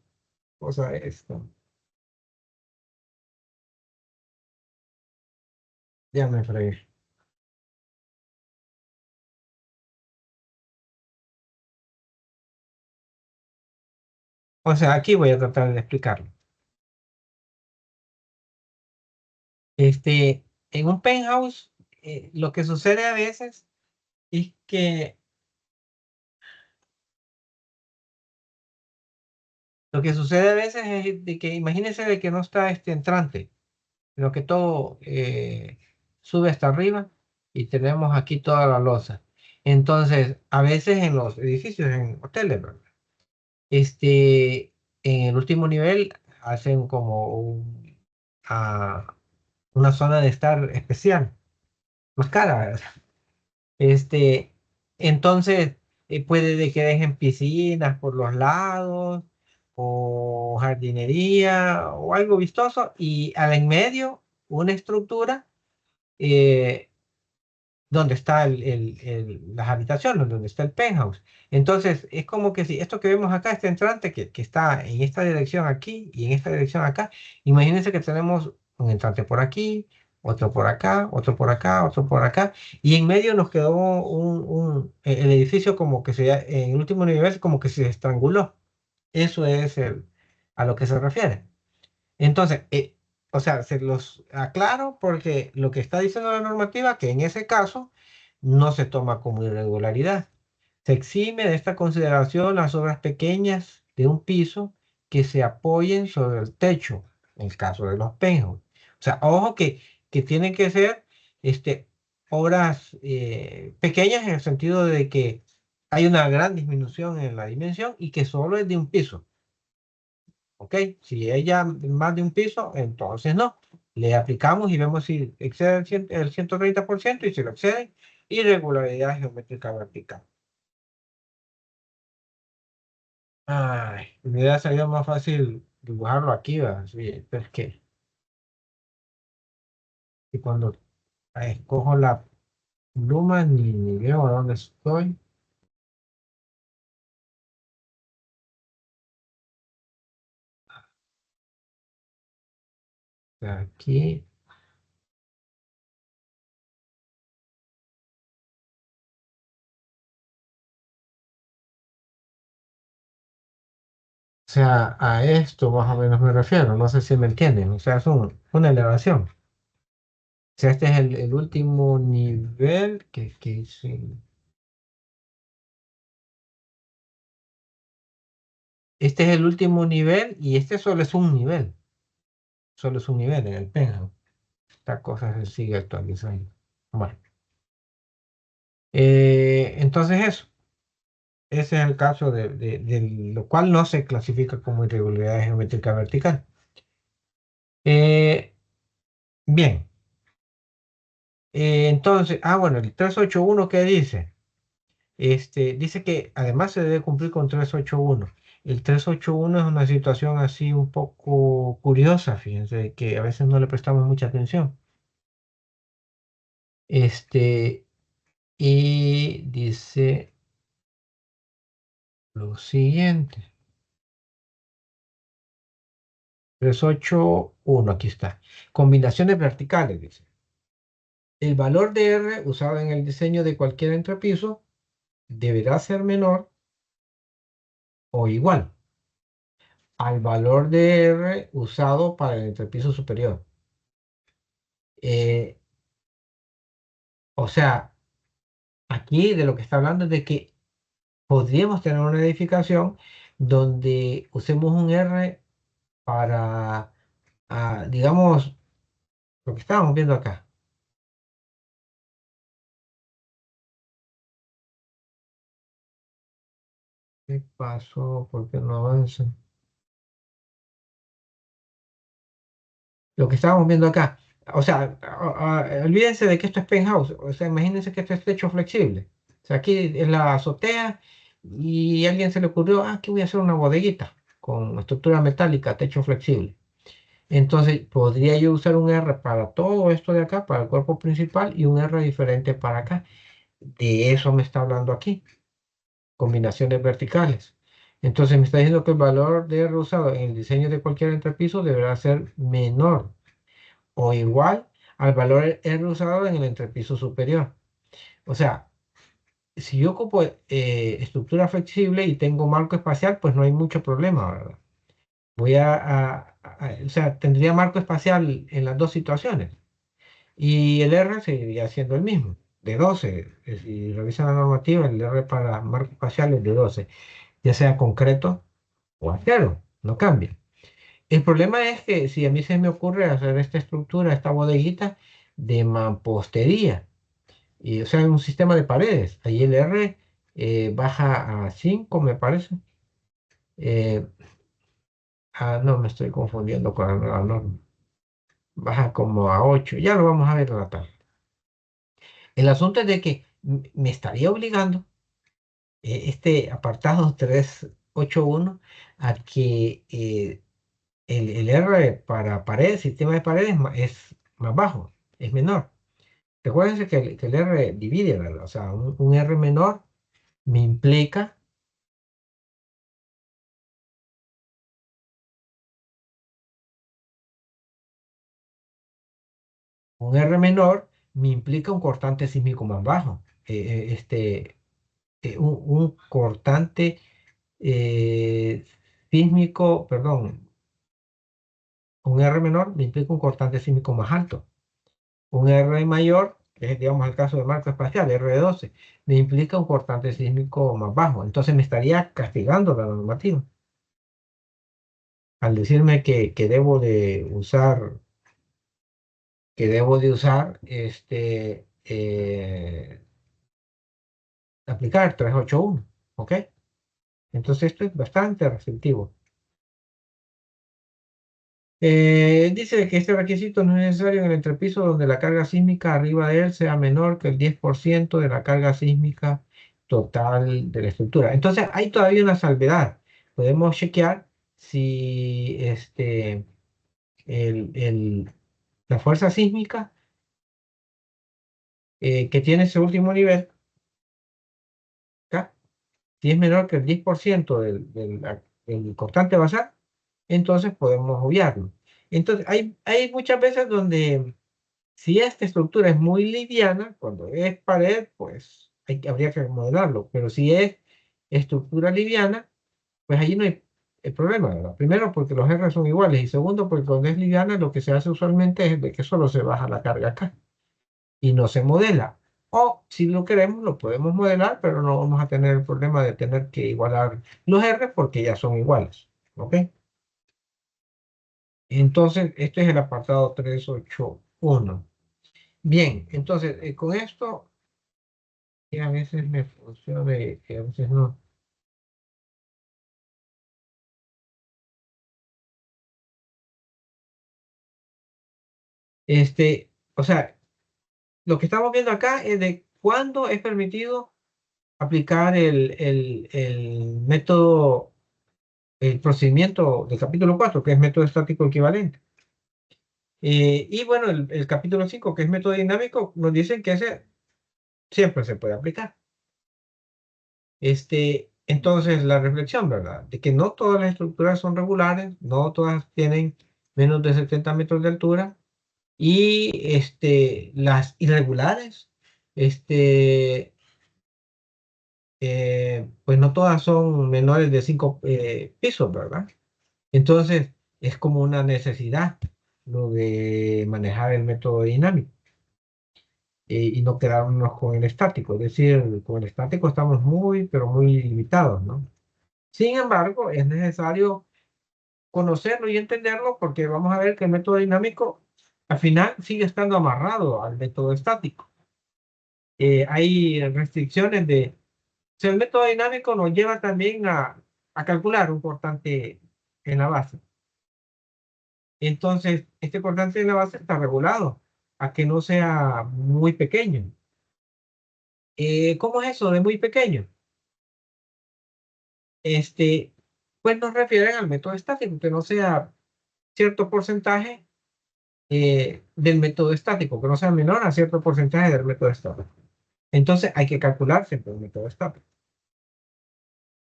cosa esta. Ya me fregué. O sea, aquí voy a tratar de explicarlo. En un penthouse, lo que sucede a veces es que, lo que sucede a veces es de que, imagínense de que no está este entrante, sino que todo sube hasta arriba y tenemos aquí toda la losa. Entonces, a veces en los edificios, en hoteles, ¿verdad? En el último nivel hacen como ah, una zona de estar especial, más cara, ¿verdad? Este, entonces, puede de que dejen piscinas por los lados o jardinería o algo vistoso y al en medio una estructura eh, donde está las habitaciones, donde está el penthouse. Entonces, es como que si esto que vemos acá, este entrante que está en esta dirección aquí y en esta dirección acá, imagínense que tenemos un entrante por aquí, otro por acá, otro por acá, otro por acá, y en medio nos quedó el edificio como que en el último nivel como que se estranguló. Eso es a lo que se refiere. Entonces, o sea, se los aclaro porque lo que está diciendo la normativa, que en ese caso no se toma como irregularidad. Se exime de esta consideración las obras pequeñas de un piso que se apoyen sobre el techo, en el caso de los penjos. O sea, ojo que tienen que ser obras pequeñas en el sentido de que hay una gran disminución en la dimensión y que solo es de un piso. ¿Ok? Si ella más de un piso, entonces no. Le aplicamos y vemos si excede el 130% y si lo excede, irregularidad geométrica vertical. Ay, me hubiera salido más fácil dibujarlo aquí, ¿verdad? Sí, pero es que Y cuando escojo la pluma, ni veo dónde estoy. Aquí. O sea, a esto más o menos me refiero. No sé si me entienden. O sea, es una elevación. O sea, este es el último nivel que hice. Este es el último nivel y este solo es un nivel. Solo es un nivel en el penthouse. Esta cosa se sigue actualizando. Bueno, entonces eso. Ese es el caso de lo cual no se clasifica como irregularidad geométrica vertical. Eh, bien, entonces, bueno, el 381, ¿qué dice? Dice que además se debe cumplir con 381. El 381 es una situación así un poco curiosa, fíjense, que a veces no le prestamos mucha atención. Este, y dice lo siguiente. 381, aquí está. Combinaciones verticales, dice. El valor de R usado en el diseño de cualquier entrepiso deberá ser menor o igual al valor de R usado para el entrepiso superior. Eh, o sea, aquí de lo que está hablando es de que podríamos tener una edificación donde usemos un R para, digamos, lo que estábamos viendo acá. ¿Qué pasó? ¿Por qué no avanza? Lo que estábamos viendo acá. O sea, olvídense de que esto es penthouse. O sea, imagínense que esto es techo flexible. O sea, aquí es la azotea y a alguien se le ocurrió, aquí voy a hacer una bodeguita con estructura metálica, techo flexible. Entonces, podría yo usar un R para todo esto de acá, para el cuerpo principal, y un R diferente para acá. De eso me está hablando aquí, combinaciones verticales. Entonces, me está diciendo que el valor de R usado en el diseño de cualquier entrepiso deberá ser menor o igual al valor R usado en el entrepiso superior. O sea, si yo ocupo estructura flexible y tengo marco espacial, pues no hay mucho problema, ¿verdad? Voy o sea, tendría marco espacial en las dos situaciones y el R seguiría siendo el mismo, de 12. Si revisan la normativa, el R para marco espacial es de 12, ya sea concreto o acero, no cambia. El problema es que si a mí se me ocurre hacer esta estructura, esta bodeguita de mampostería, y, o sea, un sistema de paredes, ahí el R baja a 5 me parece. Eh, no, me estoy confundiendo con la nueva norma. Baja como a 8, ya lo vamos a ver en la tarde. El asunto es de que me estaría obligando este apartado 381 a que el R para paredes, sistema de paredes, es más bajo, es menor. Recuérdense que el R divide, ¿verdad? O sea, un R menor me implica, un R menor me implica un cortante sísmico más bajo. Un cortante eh, sísmico, perdón, un R menor me implica un cortante sísmico más alto. Un R mayor, que es digamos el caso de marco espacial, R12, me implica un cortante sísmico más bajo. Entonces me estaría castigando la normativa al decirme que debo de usar aplicar 381, ¿ok? Entonces esto es bastante restrictivo. Dice que este requisito no es necesario en el entrepiso donde la carga sísmica arriba de él sea menor que el 10% de la carga sísmica total de la estructura. Entonces hay todavía una salvedad. Podemos chequear si la fuerza sísmica que tiene ese último nivel, acá, si es menor que el 10% del constante basal, entonces podemos obviarlo. Entonces, hay muchas veces donde si esta estructura es muy liviana, cuando es pared, pues habría que modelarlo, pero si es estructura liviana, pues allí no hay el problema, ¿verdad? Primero porque los R son iguales y segundo porque cuando es liviana lo que se hace usualmente es de que solo se baja la carga acá y no se modela. O si lo queremos, lo podemos modelar, pero no vamos a tener el problema de tener que igualar los R porque ya son iguales. ¿Ok? Entonces, este es el apartado 381. Bien, entonces, con esto, que a veces me funciona y a veces no. O sea, lo que estamos viendo acá es de cuándo es permitido aplicar el método, el procedimiento del capítulo 4 que es método estático equivalente. Y bueno, el capítulo 5 que es método dinámico, nos dicen que ese siempre se puede aplicar. Entonces, la reflexión, ¿verdad? De que no todas las estructuras son regulares, no todas tienen menos de 70 metros de altura, y las irregulares, este, pues no todas son menores de 5 pisos, ¿verdad? Entonces, es como una necesidad lo de manejar el método dinámico y no quedarnos con el estático. Es decir, con el estático estamos muy, pero muy limitados, ¿no? Sin embargo, es necesario conocerlo y entenderlo porque vamos a ver que el método dinámico al final sigue estando amarrado al método estático. Hay restricciones o sea, el método dinámico nos lleva también a calcular un cortante en la base. Entonces, este cortante en la base está regulado a que no sea muy pequeño. ¿Cómo es eso de muy pequeño? Este, pues nos refieren al método estático, que no sea cierto porcentaje del método estático, que no sea menor a cierto porcentaje del método estático. Entonces hay que calcular siempre el método estático.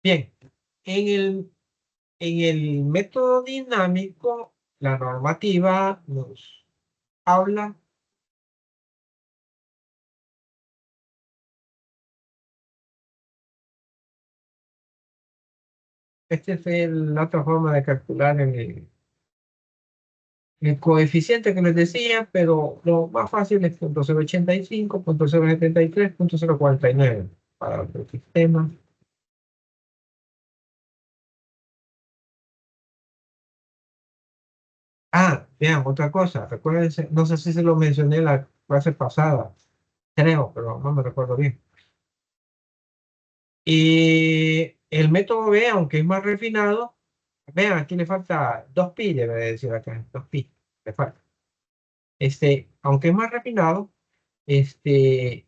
Bien, en el método dinámico, la normativa nos habla, esta es la otra forma de calcular el coeficiente que les decía, pero lo más fácil es 0.085, 0.073, 0.049 para el sistema. Ah, vean, otra cosa, recuérdense, no sé si se lo mencioné la clase pasada, creo, pero no me recuerdo bien. Y el método B, aunque es más refinado, vean, aquí le falta 2pi, debe de decir acá, 2pi, le falta. Aunque es más refinado, este,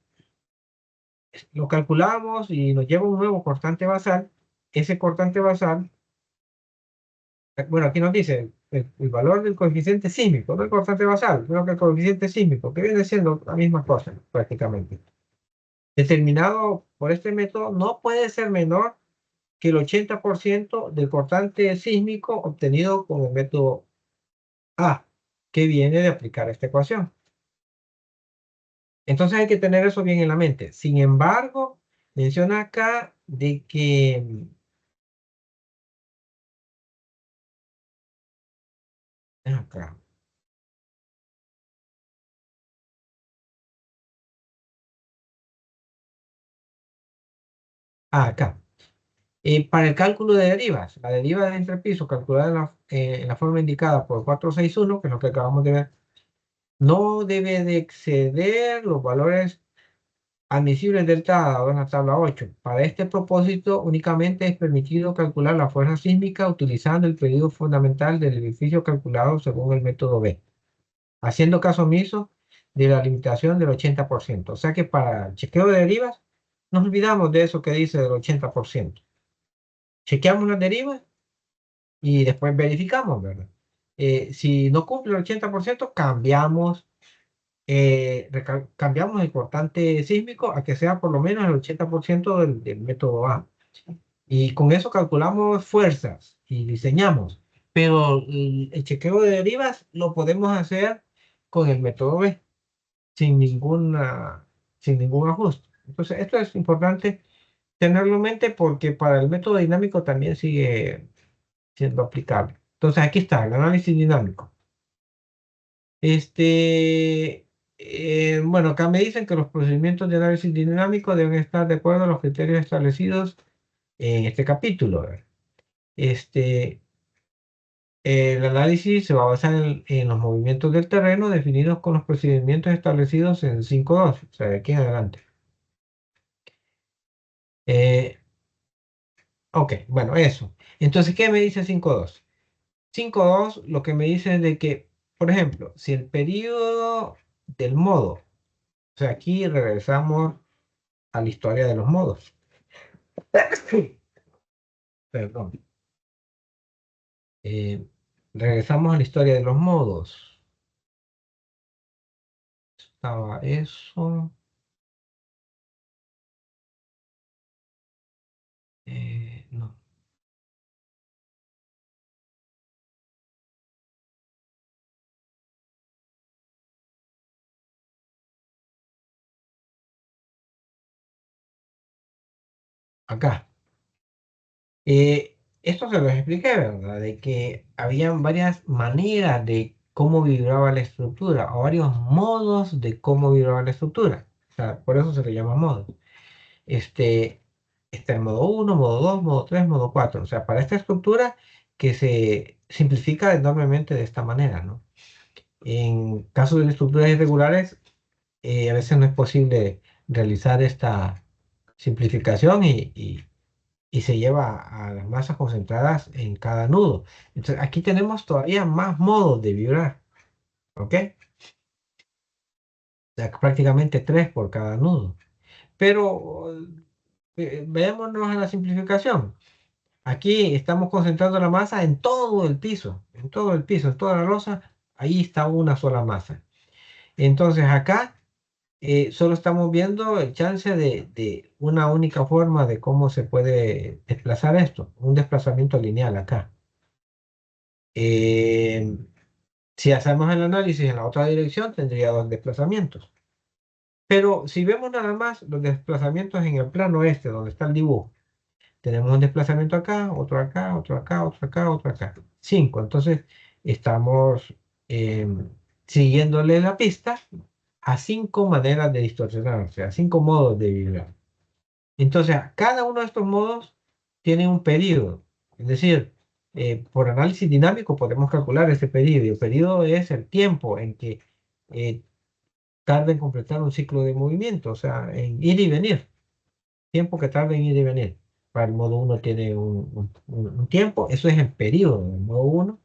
lo calculamos y nos lleva un nuevo cortante basal. Ese cortante basal, bueno, aquí nos dice el valor del coeficiente sísmico, no el cortante basal, sino que el coeficiente sísmico, que viene siendo la misma cosa prácticamente. Determinado por este método, no puede ser menor que el 80% del cortante sísmico obtenido con el método A, que viene de aplicar esta ecuación. Entonces hay que tener eso bien en la mente. Sin embargo, menciona acá de que, acá, acá. Para el cálculo de derivas, la deriva de entre pisos calculada en la forma indicada por 461, que es lo que acabamos de ver, no debe de exceder los valores admisibles del dado en la tabla 8. Para este propósito, únicamente es permitido calcular la fuerza sísmica utilizando el pedido fundamental del edificio calculado según el método B, haciendo caso omiso de la limitación del 80%. O sea que para el chequeo de derivas, nos olvidamos de eso que dice del 80%. Chequeamos las derivas y después verificamos, ¿verdad? Si no cumple el 80%, cambiamos cambiamos el cortante sísmico a que sea por lo menos el 80% del método A. Y con eso calculamos fuerzas y diseñamos. Pero el chequeo de derivas lo podemos hacer con el método B, sin sin ningún ajuste. Entonces, esto es importante tenerlo en mente porque para el método dinámico también sigue siendo aplicable. Entonces, aquí está el análisis dinámico. Bueno, acá me dicen que los procedimientos de análisis dinámico deben estar de acuerdo a los criterios establecidos en este capítulo. Este, el análisis se va a basar en los movimientos del terreno definidos con los procedimientos establecidos en 5.2, o sea, de aquí en adelante. Eh, ok, bueno, eso. Entonces, ¿qué me dice 5.2? 5.2 lo que me dice es de que, por ejemplo, si el periodo del modo, o sea, aquí regresamos a la historia de los modos. Perdón. Eh, regresamos a la historia de los modos. Estaba eso. No. Acá. Esto se los expliqué, ¿verdad? De que habían varias maneras de cómo vibraba la estructura, o varios modos de cómo vibraba la estructura. O sea, por eso se le llama modo. Este, está el modo uno, modo 2, modo 3, modo 4. O sea, para esta estructura que se simplifica enormemente de esta manera, ¿no? En caso de estructuras irregulares, a veces no es posible realizar esta simplificación y se lleva a las masas concentradas en cada nudo. Entonces, aquí tenemos todavía más modos de vibrar, ¿ok? O sea, prácticamente tres por cada nudo. Pero veámonos a la simplificación. Aquí estamos concentrando la masa en todo el piso, en todo el piso, en toda la losa, ahí está una sola masa. Entonces acá solo estamos viendo el chance de una única forma de cómo se puede desplazar esto, un desplazamiento lineal acá. Eh, si hacemos el análisis en la otra dirección, tendría dos desplazamientos. Pero si vemos nada más los desplazamientos en el plano este, donde está el dibujo, tenemos un desplazamiento acá, otro acá, otro acá, otro acá, otro acá. Cinco. Entonces, estamos siguiéndole la pista a cinco maneras de distorsionar, o sea, cinco modos de vibrar. Entonces, cada uno de estos modos tiene un periodo. Es decir, por análisis dinámico podemos calcular ese periodo. Y el periodo es el tiempo en que eh, tarda en completar un ciclo de movimiento, o sea, en ir y venir. Tiempo que tarda en ir y venir. Para el modo uno tiene un tiempo, eso es el periodo del modo uno.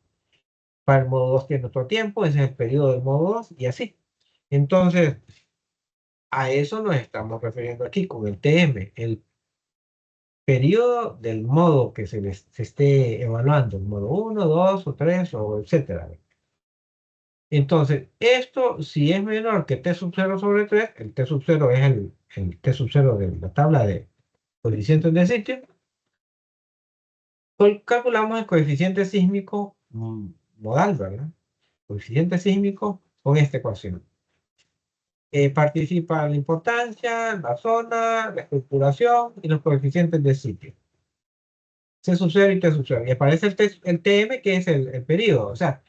Para el modo 2 tiene otro tiempo, ese es el periodo del modo 2 y así. Entonces, a eso nos estamos refiriendo aquí con el TM, el periodo del modo que se esté evaluando, el modo uno, 2 o 3 o etcétera. Entonces, esto si es menor que T sub 0 sobre 3, el T sub 0 es el T sub 0 de la tabla de coeficientes de sitio, calculamos el coeficiente sísmico modal, ¿verdad? Coeficiente sísmico con esta ecuación. Participa la importancia, la zona, la estructuración y los coeficientes de sitio. C sub 0 y T sub 0. Y aparece el TM, que es el periodo. O sea,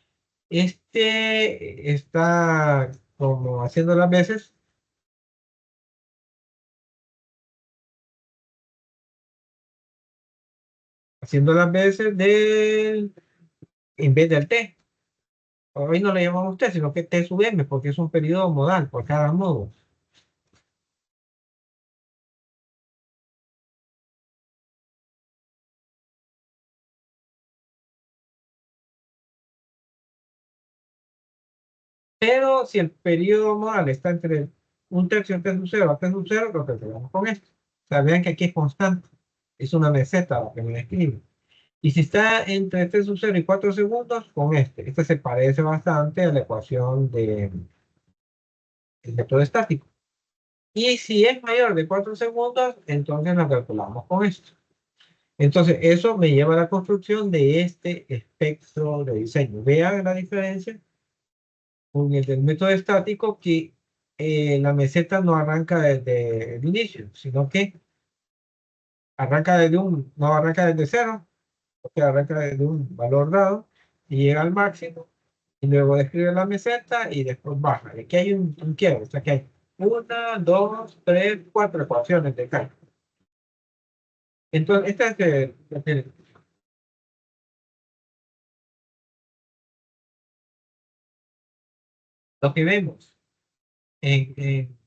este está como haciendo las veces, en vez del T. Hoy no le llamamos T, sino que T sub M, porque es un periodo modal por cada modo. Pero si el periodo modal está entre un tercio T sub 0 a T sub 0, lo calculamos con esto. O sea, vean que aquí es constante. Es una meseta lo que me describe. Y si está entre T sub 0 y 4 segundos, con este. Este se parece bastante a la ecuación el método estático. Y si es mayor de 4 segundos, entonces lo calculamos con esto. Entonces, eso me lleva a la construcción de este espectro de diseño. Vean la diferencia con el del método estático, que la meseta no arranca desde el inicio, sino que no arranca desde cero, porque arranca desde un valor dado y llega al máximo, y luego describe la meseta y después baja. Y aquí hay un quiebre, o sea que hay una, dos, tres, cuatro ecuaciones de cálculo. Entonces, lo que vemos en, en,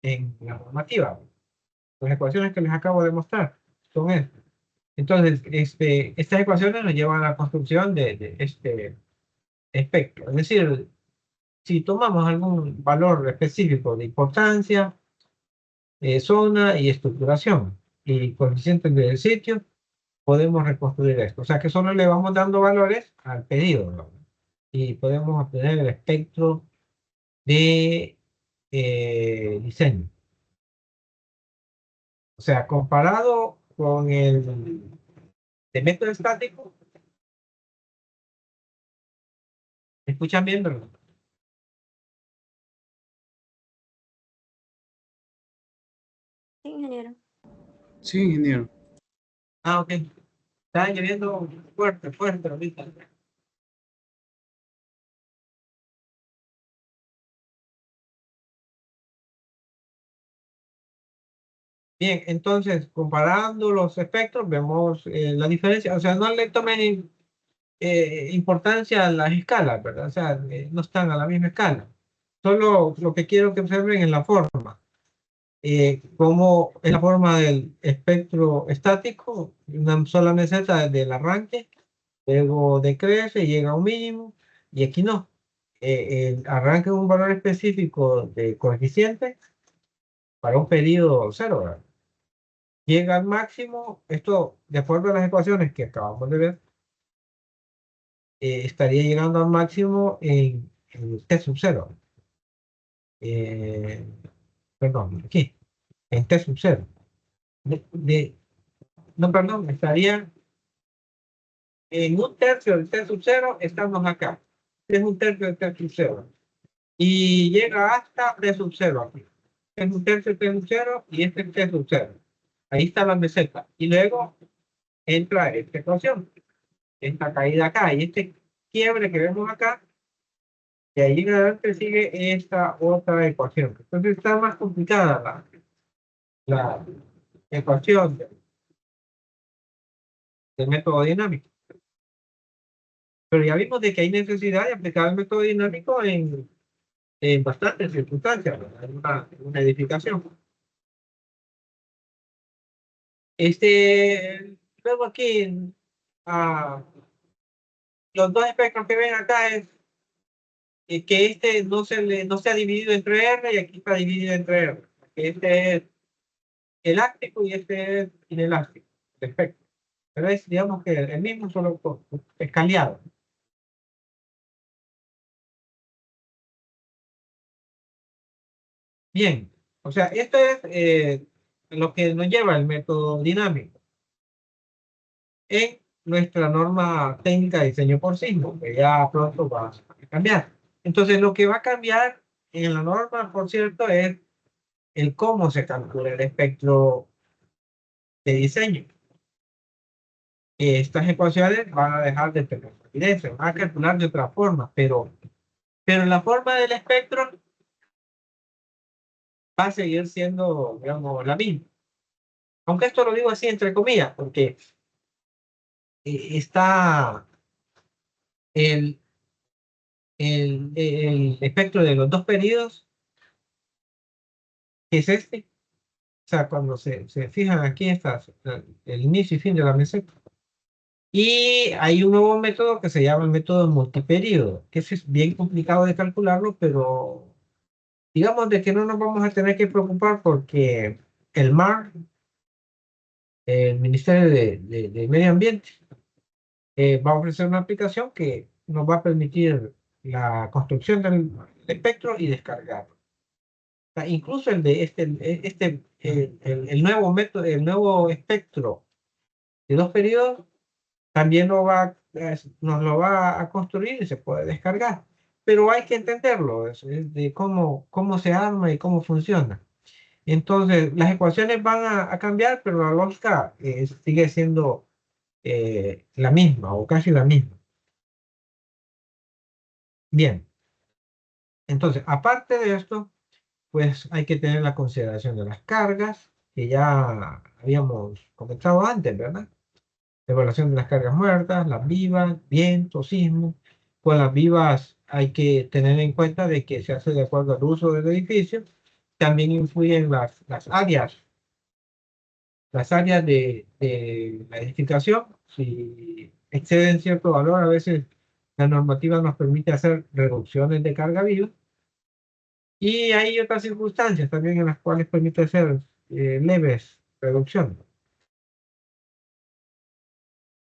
en la normativa, las ecuaciones que les acabo de mostrar, son estas. Entonces, estas ecuaciones nos llevan a la construcción de este espectro. Es decir, si tomamos algún valor específico de importancia, zona y estructuración y coeficientes del sitio, podemos reconstruir esto. O sea que solo le vamos dando valores al pedido, ¿no? Y podemos obtener el espectro de diseño. O sea, comparado con el de método estático, ¿me escuchan bien, verdad? Sí, ingeniero. Sí, ingeniero. Ah, ok. Está lloviendo fuerte, fuerte ahorita. Bien, entonces, comparando los espectros, vemos la diferencia. O sea, no le tomen importancia a las escalas, ¿verdad? O sea, no están a la misma escala. Solo lo que quiero que observen es la forma. Como es la forma del espectro estático, una sola meseta desde el arranque, luego decrece y llega a un mínimo, y aquí no. Arranca un valor específico de coeficiente para un periodo cero, ¿verdad? Llega al máximo, esto de acuerdo a las ecuaciones que acabamos de ver, estaría llegando al máximo en T sub 0. Eh, perdón, aquí, en T sub 0. No, perdón, estaría en un tercio del T sub 0, estamos acá. Es un tercio del T sub 0. Y llega hasta T sub 0 aquí. Es un tercio del T sub 0 y este es T sub 0. Ahí está la meseta. Y luego entra esta ecuación, esta caída acá y este quiebre que vemos acá. Y ahí en adelante sigue esta otra ecuación. Entonces está más complicada la ecuación del método dinámico. Pero ya vimos de que hay necesidad de aplicar el método dinámico en bastantes circunstancias, ¿verdad? En una edificación. Luego aquí, ah, los dos espectros que ven acá es que este no se ha dividido entre R y aquí está dividido entre R. Este es elástico y este es inelástico, el espectro. Pero es, digamos que el mismo solo escaleado. Bien, o sea, esto es lo que nos lleva el método dinámico en nuestra norma técnica de diseño por sismo, que ya pronto va a cambiar. Entonces, lo que va a cambiar en la norma, por cierto, es el cómo se calcula el espectro de diseño. Estas ecuaciones van a dejar de tener validez, se van a calcular de otra forma, pero la forma del espectro va a seguir siendo, digamos, la misma. Aunque esto lo digo así entre comillas, porque está el, el espectro de los dos periodos, que es este. O sea, cuando se fijan aquí está el inicio y fin de la meseta. Y hay un nuevo método que se llama el método multiperiodo, que ese es bien complicado de calcularlo, pero digamos de que no nos vamos a tener que preocupar porque el MAR, el Ministerio de Medio Ambiente, va a ofrecer una aplicación que nos va a permitir la construcción del espectro y descargarlo. O sea, incluso el de el nuevo método, el nuevo espectro de 2 periodos también nos lo va a construir y se puede descargar. Pero hay que entenderlo, es de cómo se arma y cómo funciona. Entonces, las ecuaciones van a cambiar, pero la lógica sigue siendo la misma o casi la misma. Bien, entonces, aparte de esto, pues hay que tener la consideración de las cargas, que ya habíamos comentado antes, ¿verdad? Evaluación de las cargas muertas, las vivas, viento, sismo. Con las vivas hay que tener en cuenta de que se hace de acuerdo al uso del edificio. También influyen las áreas de la edificación. Si exceden cierto valor, a veces la normativa nos permite hacer reducciones de carga viva. Y hay otras circunstancias también en las cuales permite hacer leves reducciones.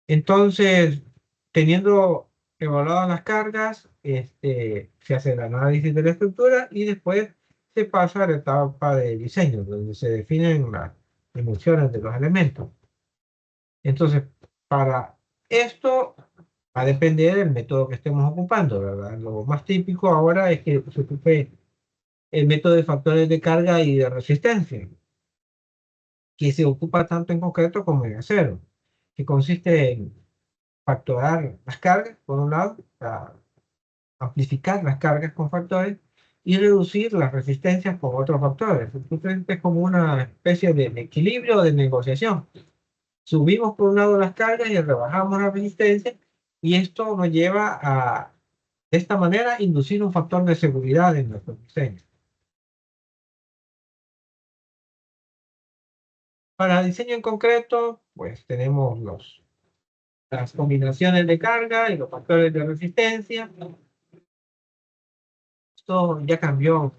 Entonces, teniendo evaluadas las cargas, se hace el análisis de la estructura y después se pasa a la etapa de diseño, donde se definen las dimensiones de los elementos. Entonces, para esto va a depender del método que estemos ocupando, ¿verdad? Lo más típico ahora es que se ocupe el método de factores de carga y de resistencia, que se ocupa tanto en concreto como en acero, que consiste en factorar las cargas, por un lado, para amplificar las cargas con factores y reducir las resistencias con otros factores. Entonces es como una especie de equilibrio de negociación. Subimos por un lado las cargas y rebajamos la resistencia y esto nos lleva a, de esta manera, inducir un factor de seguridad en nuestro diseño. Para el diseño en concreto, pues tenemos las combinaciones de carga y los factores de resistencia. Esto ya cambió,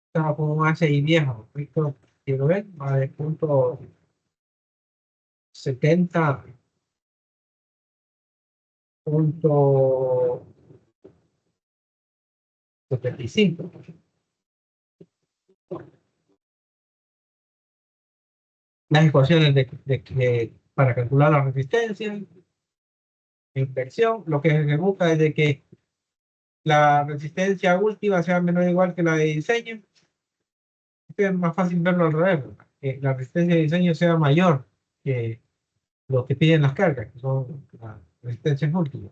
estaba como un ACI viejo. Esto, quiero ver, va de punto 70, punto 75. Las ecuaciones para calcular la resistencia, inversión, lo que se busca es de que la resistencia última sea menor o igual que la de diseño. Es más fácil verlo al revés, ¿verdad? Que la resistencia de diseño sea mayor que lo que piden las cargas, que son las resistencias últimas.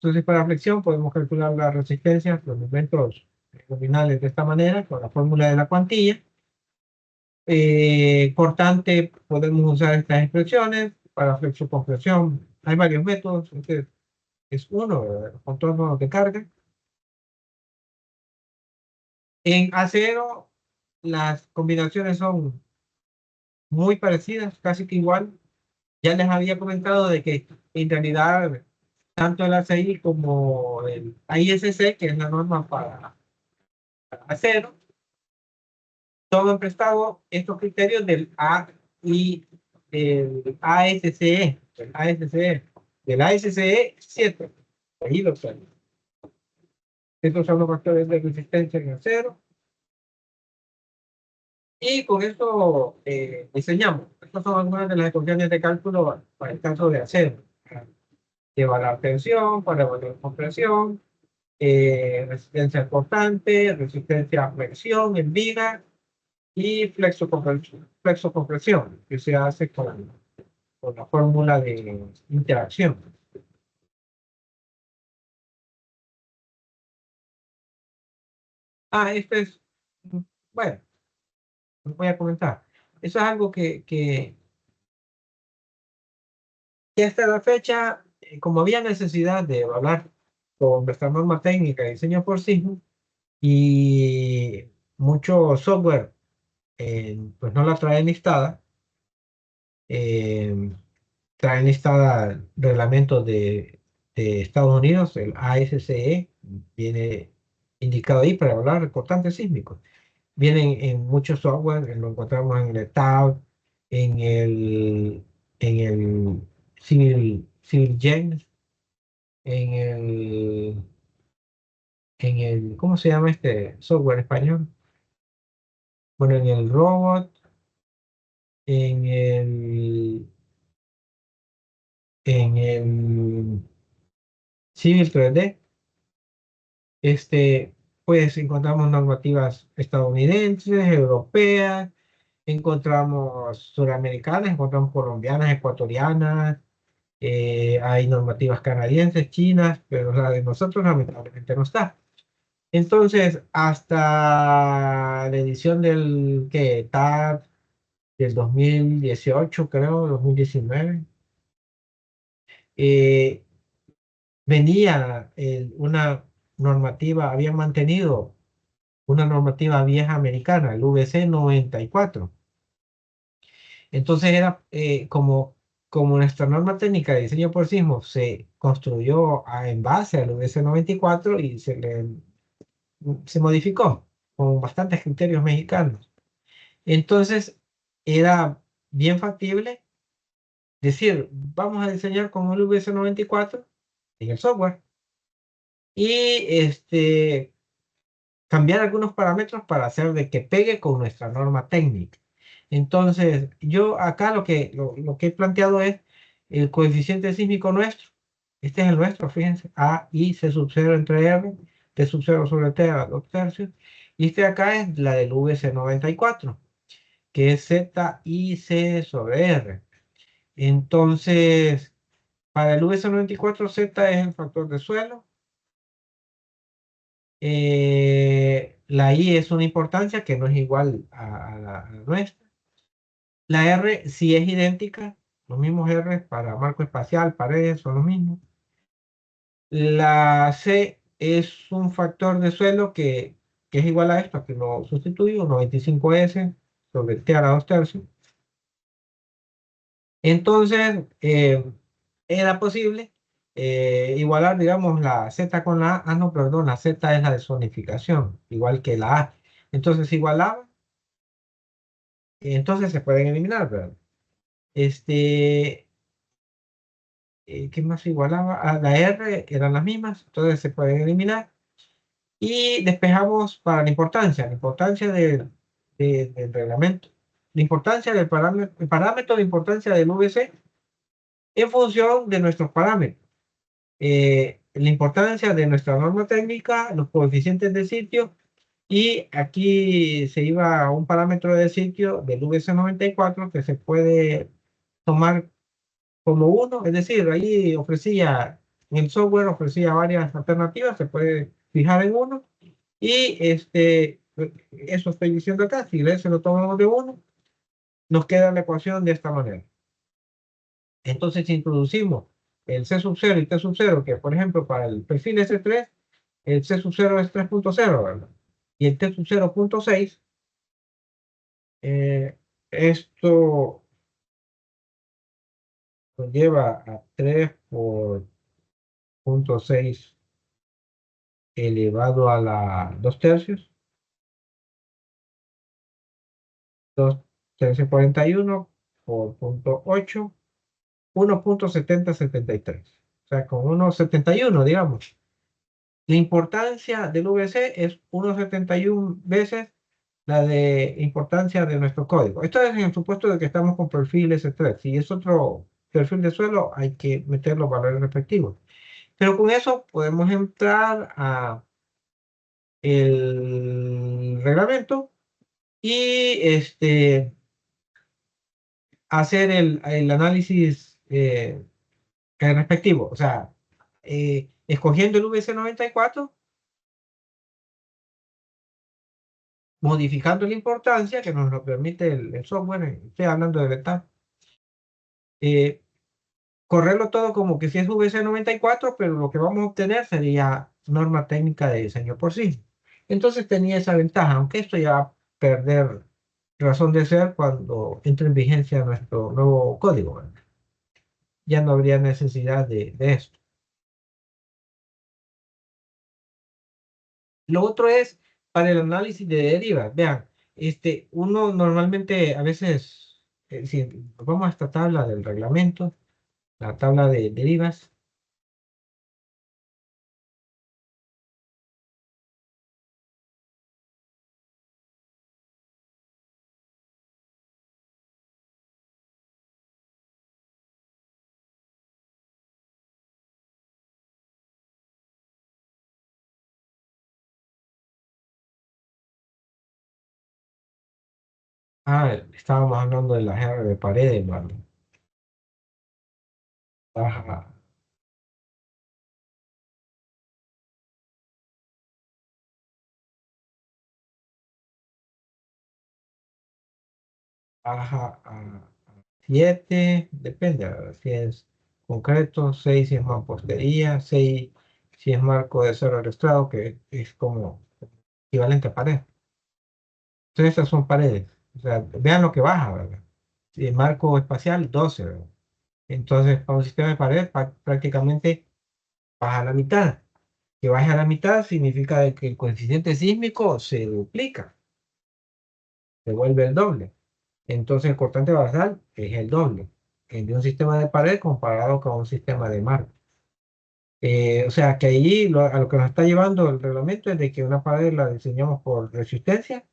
Entonces, para flexión podemos calcular las resistencias, los momentos nominales de esta manera, con la fórmula de la cuantía. Cortante, podemos usar estas expresiones. Para flexocompresión hay varios métodos. Este es uno, los contornos de carga. En acero, las combinaciones son muy parecidas, casi que igual. Ya les había comentado de que en realidad tanto el ACI como el AISC, que es la norma para acero, todo han prestado estos criterios del A y del ASCE, del ASCE 7. Ahí lo salen. Estos son los factores de resistencia en acero. Y con esto diseñamos. Estas son algunas de las ecuaciones de cálculo para el caso de acero. Para evaluar tensión, para evaluar compresión, resistencia cortante, resistencia a flexión en viga y flexocompresión, que se hace con la fórmula de interacción. Esto es, bueno, voy a comentar. Eso es algo que hasta la fecha, como había necesidad de hablar con nuestra norma técnica de diseño por sismo y mucho software, pues no la trae listada, traen listada reglamentos de Estados Unidos, el ASCE, viene indicado ahí para hablar de cortantes sísmicos. Vienen en muchos software, lo encontramos en el TAB, en el Civil Gen, en el en el, ¿cómo se llama este software español? Bueno, en el robot, en el Civil 3D, este, pues encontramos normativas estadounidenses, europeas, encontramos suramericanas, encontramos colombianas, ecuatorianas, hay normativas canadienses, chinas, pero la de nosotros lamentablemente no está. Entonces, hasta la edición del que TAB del 2018, creo, 2019, eh, venía una normativa, habían mantenido una normativa vieja americana, el VC 94. Entonces era como nuestra norma técnica de diseño por sismos se construyó en base al VC 94 y se modificó con bastantes criterios mexicanos. Entonces era bien factible decir, vamos a diseñar con el VC 94 en el software y cambiar algunos parámetros para hacer de que pegue con nuestra norma técnica. Entonces, yo acá lo que he planteado es el coeficiente sísmico nuestro. Este es el nuestro, fíjense, A, I, C sub 0 entre R, T sub 0 sobre T a 2 tercios. Y este de acá es la del VC 94, que es Z, I, C sobre R. Entonces, para el VC 94, Z es el factor de suelo. La I es una importancia que no es igual a la nuestra. La R sí es idéntica, los mismos R para marco espacial, paredes son los mismos. La C es un factor de suelo que es igual a esto, que lo sustituyo, 95S sobre T a la 2 tercios. Entonces, era posible igualar, digamos, la Z con la A. Ah, no, perdón, la Z es la de zonificación, igual que la A. Entonces, igualaba, entonces se pueden eliminar, ¿verdad? ¿Qué más igualaba? A la R eran las mismas, entonces se pueden eliminar. Y despejamos para la importancia del reglamento, la importancia del parámetro, el parámetro de importancia del VC en función de nuestros parámetros. La importancia de nuestra norma técnica, los coeficientes de sitio, y aquí se iba a un parámetro de sitio del VC 94 que se puede tomar como uno, es decir, ahí en el software ofrecía varias alternativas, se puede fijar en uno, y eso estoy diciendo acá, si se lo tomamos de uno, nos queda la ecuación de esta manera. Entonces, si introducimos el C sub 0 y T sub 0, que por ejemplo para el perfil S3, el C sub 0 es 3.0, ¿verdad? Y el T sub 0.6, esto nos lleva a 3 por 0.6 elevado a la 2 tercios, 2 tercios 41 por 0.8, 1.7073. O sea, con 1.71, digamos. La importancia del VC es 1.71 veces la de importancia de nuestro código. Esto es en el supuesto de que estamos con perfil S3. Si es otro perfil de suelo, hay que meter los valores respectivos. Pero con eso podemos entrar a el reglamento y hacer el análisis respectivo. O sea, escogiendo el VC 94, modificando la importancia que nos lo permite el software, estoy hablando de beta, eh, correrlo todo como que si es VC 94, pero lo que vamos a obtener sería norma técnica de diseño por sí. Entonces tenía esa ventaja, aunque esto ya va a perder razón de ser cuando entre en vigencia nuestro nuevo código, ¿verdad? Ya no habría necesidad de esto. Lo otro es para el análisis de derivas. Vean, uno normalmente a veces, si vamos a esta tabla del reglamento, la tabla de derivas, Estábamos hablando de las R de paredes, ¿vale? Ajá, ajá, 7, depende, ¿verdad? Si es concreto, 6 si es mampostería, 6 si es marco de acero estrado, que es como equivalente a pared. Entonces esas son paredes. O sea, vean lo que baja, ¿verdad? Si el marco espacial, 12, ¿verdad? Entonces, para un sistema de pared, prácticamente baja a la mitad. Que baje a la mitad significa de que el coeficiente sísmico se duplica, se vuelve el doble. Entonces, el cortante basal es el doble de un sistema de pared comparado con un sistema de marco. O sea, que ahí a lo que nos está llevando el reglamento es de que una pared la diseñamos por resistencia,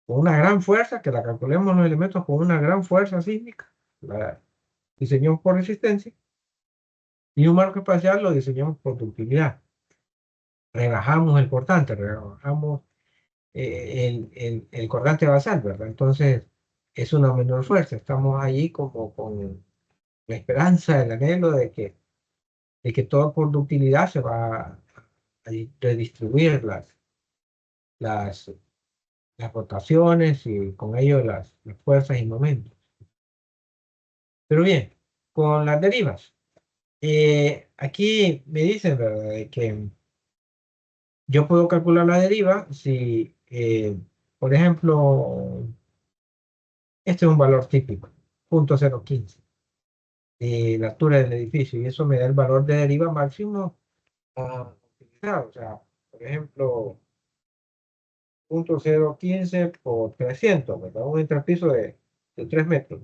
con una gran fuerza, que la calculemos los elementos con una gran fuerza sísmica, la diseñamos por resistencia, y un marco espacial lo diseñamos por ductilidad. Rebajamos el cortante, rebajamos el cortante basal, ¿verdad? Entonces es una menor fuerza. Estamos allí como con la esperanza, el anhelo de que toda por ductilidad se va a redistribuir las, las rotaciones y con ello las fuerzas y momentos. Pero bien, con las derivas. Aquí me dicen, ¿verdad?, de que yo puedo calcular la deriva si, por ejemplo, este es un valor típico, 0.015, la altura del edificio, y eso me da el valor de deriva máximo a utilizar. O sea, por ejemplo, 0.015 por 300, ¿verdad? Un entrepiso de 3 metros.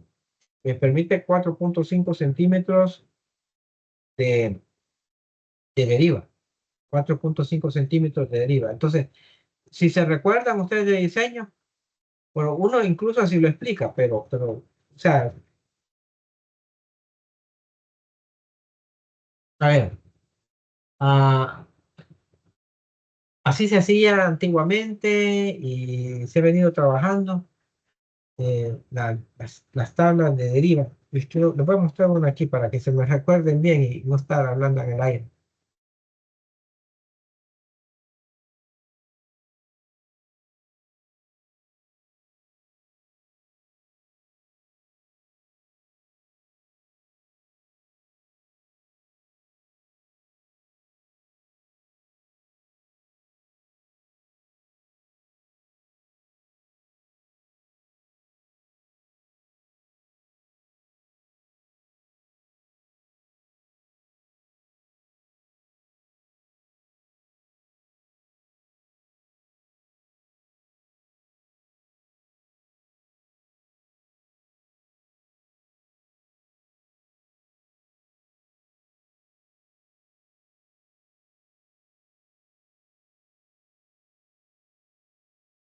Me permite 4.5 centímetros de, de deriva. 4.5 centímetros de deriva. Entonces, si se recuerdan ustedes de diseño, bueno, uno incluso así lo explica, pero, o sea, a ver, ah, así se hacía antiguamente y se ha venido trabajando las tablas de deriva. Les voy a mostrar una aquí para que se me recuerden bien y no estar hablando en el aire.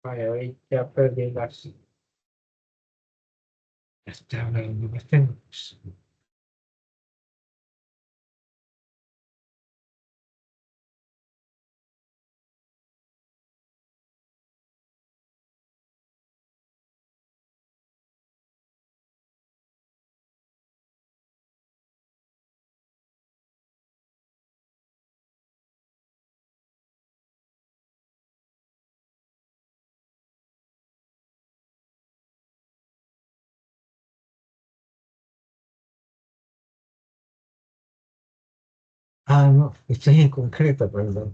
Vaya, ahí ya perdí las tablas donde las tengo. No, estoy en concreto, perdón.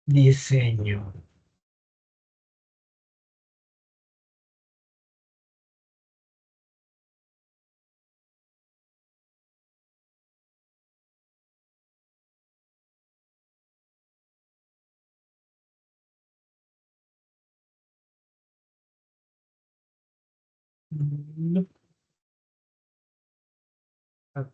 Diseño. No, ah,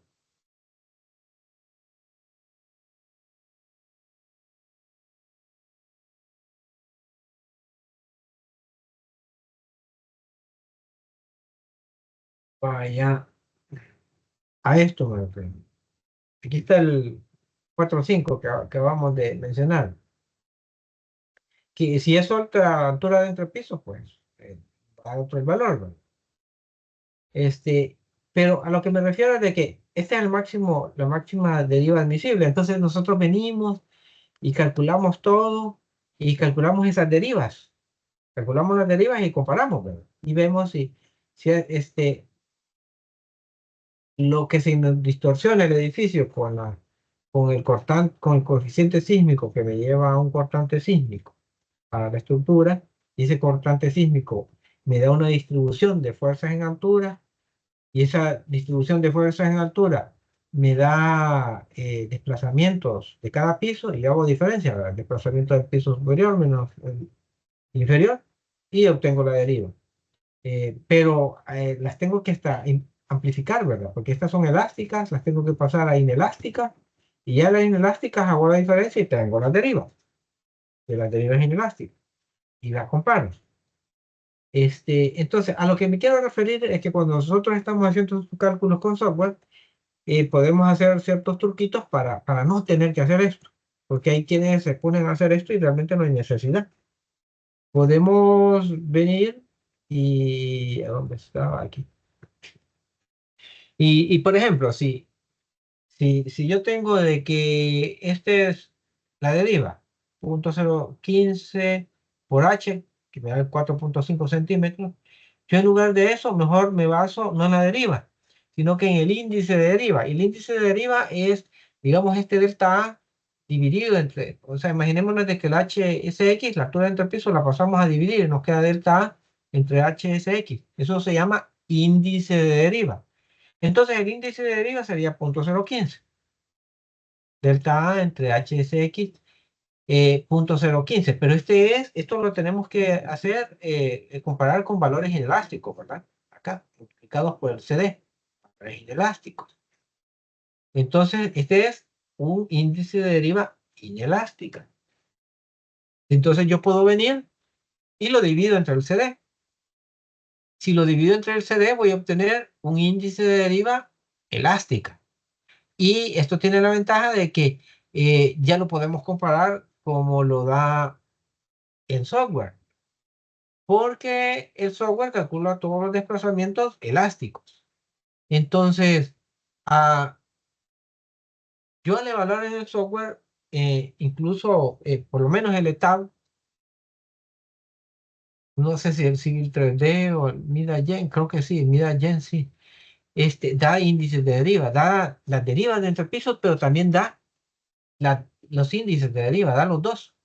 vaya, a esto me refiero. Aquí está el 4.5 que acabamos de mencionar. Que si es otra altura de entrepiso, pues dar otro el valor, ¿verdad? Pero a lo que me refiero es de que este es el máximo, la máxima deriva admisible. Entonces nosotros venimos y calculamos todo y calculamos esas derivas. Calculamos las derivas y comparamos, ¿verdad? Y vemos si lo que se nos distorsiona el edificio con el coeficiente sísmico que me lleva a un cortante sísmico para la estructura, y ese cortante sísmico me da una distribución de fuerzas en altura, y esa distribución de fuerzas en altura me da desplazamientos de cada piso, y hago diferencia, ¿verdad? Desplazamiento del piso superior menos el inferior, y obtengo la deriva. Pero las tengo que amplificar, ¿verdad? Porque estas son elásticas, las tengo que pasar a inelásticas, y ya las inelásticas hago la diferencia y tengo las derivas de las derivas inelásticas, y las comparo. Entonces, a lo que me quiero referir es que cuando nosotros estamos haciendo estos cálculos con software, podemos hacer ciertos truquitos para no tener que hacer esto, porque hay quienes se ponen a hacer esto y realmente no hay necesidad. Podemos venir y... ¿a ¿dónde estaba? Aquí. Y por ejemplo, si yo tengo de que este es la deriva, 0.015 por h, que me da 4.5 centímetros, yo en lugar de eso, mejor me baso no en la deriva, sino que en el índice de deriva. Y el índice de deriva es, digamos, este delta A dividido entre, o sea, imaginémonos de que el HSX, la altura dentro del piso, la pasamos a dividir y nos queda delta A entre HSX. Eso se llama índice de deriva. Entonces el índice de deriva sería 0.015. Delta A entre HSX 0.015. Pero esto lo tenemos que hacer, comparar con valores inelásticos, ¿verdad? Acá, multiplicados por el CD, valores inelásticos. Entonces, este es un índice de deriva inelástica. Entonces yo puedo venir y lo divido entre el CD. Si lo divido entre el CD, voy a obtener un índice de deriva elástica. Y esto tiene la ventaja de que ya lo podemos comparar como lo da el software, porque el software calcula todos los desplazamientos elásticos. Entonces, yo al evaluar en el software, incluso por lo menos el ETAB, no sé si el Civil 3D o el MidaGen, creo que sí, el MidaGen sí, da índices de deriva, da las derivas de entre pisos, pero también da los índices de deriva, da los dos.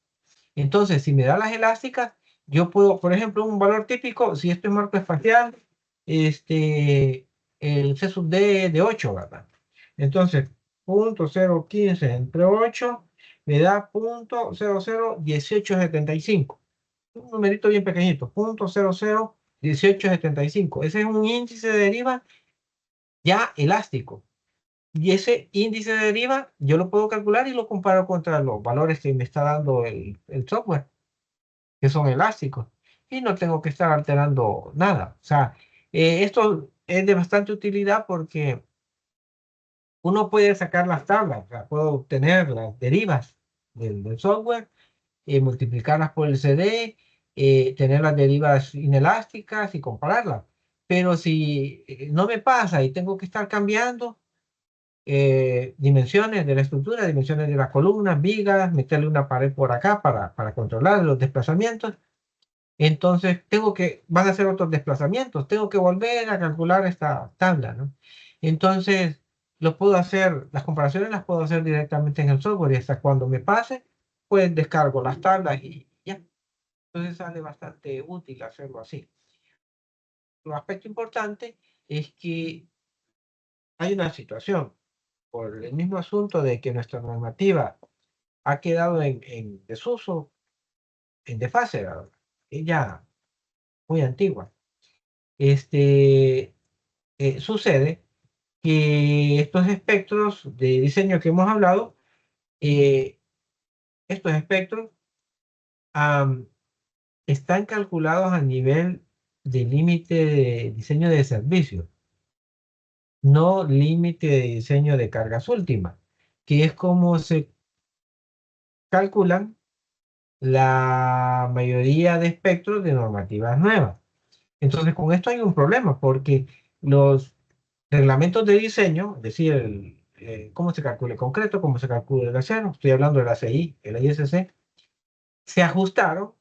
Entonces, si me da las elásticas, yo puedo, por ejemplo, un valor típico, si esto es marco espacial, el C sub D de 8, ¿verdad? Entonces, 0.015 entre 8 me da 0.001875. Un numerito bien pequeñito, 0.001875. Ese es un índice de deriva ya elástico. Y ese índice de deriva yo lo puedo calcular y lo comparo contra los valores que me está dando el software, que son elásticos. Y no tengo que estar alterando nada. O sea, esto es de bastante utilidad porque uno puede sacar las tablas, o sea, puedo obtener las derivas del software, multiplicarlas por el CD, tener las derivas inelásticas y compararlas. Pero si no me pasa y tengo que estar cambiando dimensiones de la estructura, dimensiones de las columnas, vigas, meterle una pared por acá para controlar los desplazamientos, entonces van a ser otros desplazamientos, tengo que volver a calcular esta tabla, ¿no? Entonces, las comparaciones las puedo hacer directamente en el software y hasta cuando me pase, pues descargo las tablas y ya. Entonces sale bastante útil hacerlo así. Un aspecto importante es que hay una situación, por el mismo asunto de que nuestra normativa ha quedado en desuso, en desfase, ¿verdad? Ella muy antigua. Sucede que estos espectros de diseño que hemos hablado, eh, estos espectros están calculados a nivel de límite de diseño de servicio, no límite de diseño de cargas últimas, que es como se calculan la mayoría de espectros de normativas nuevas. Entonces, con esto hay un problema porque los reglamentos de diseño, es decir, cómo se calcula el concreto, cómo se calcula el acero, estoy hablando del ACI, el ISC, se ajustaron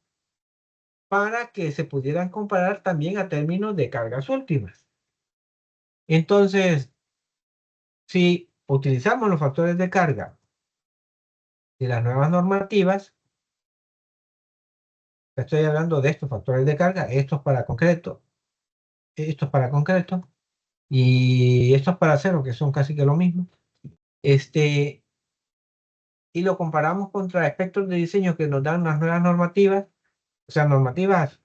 para que se pudieran comparar también a términos de cargas últimas. Entonces, si utilizamos los factores de carga de las nuevas normativas, estoy hablando de estos factores de carga, estos para concreto, y estos para acero, que son casi que lo mismo, y lo comparamos contra aspectos de diseño que nos dan las nuevas normativas, o sea, normativas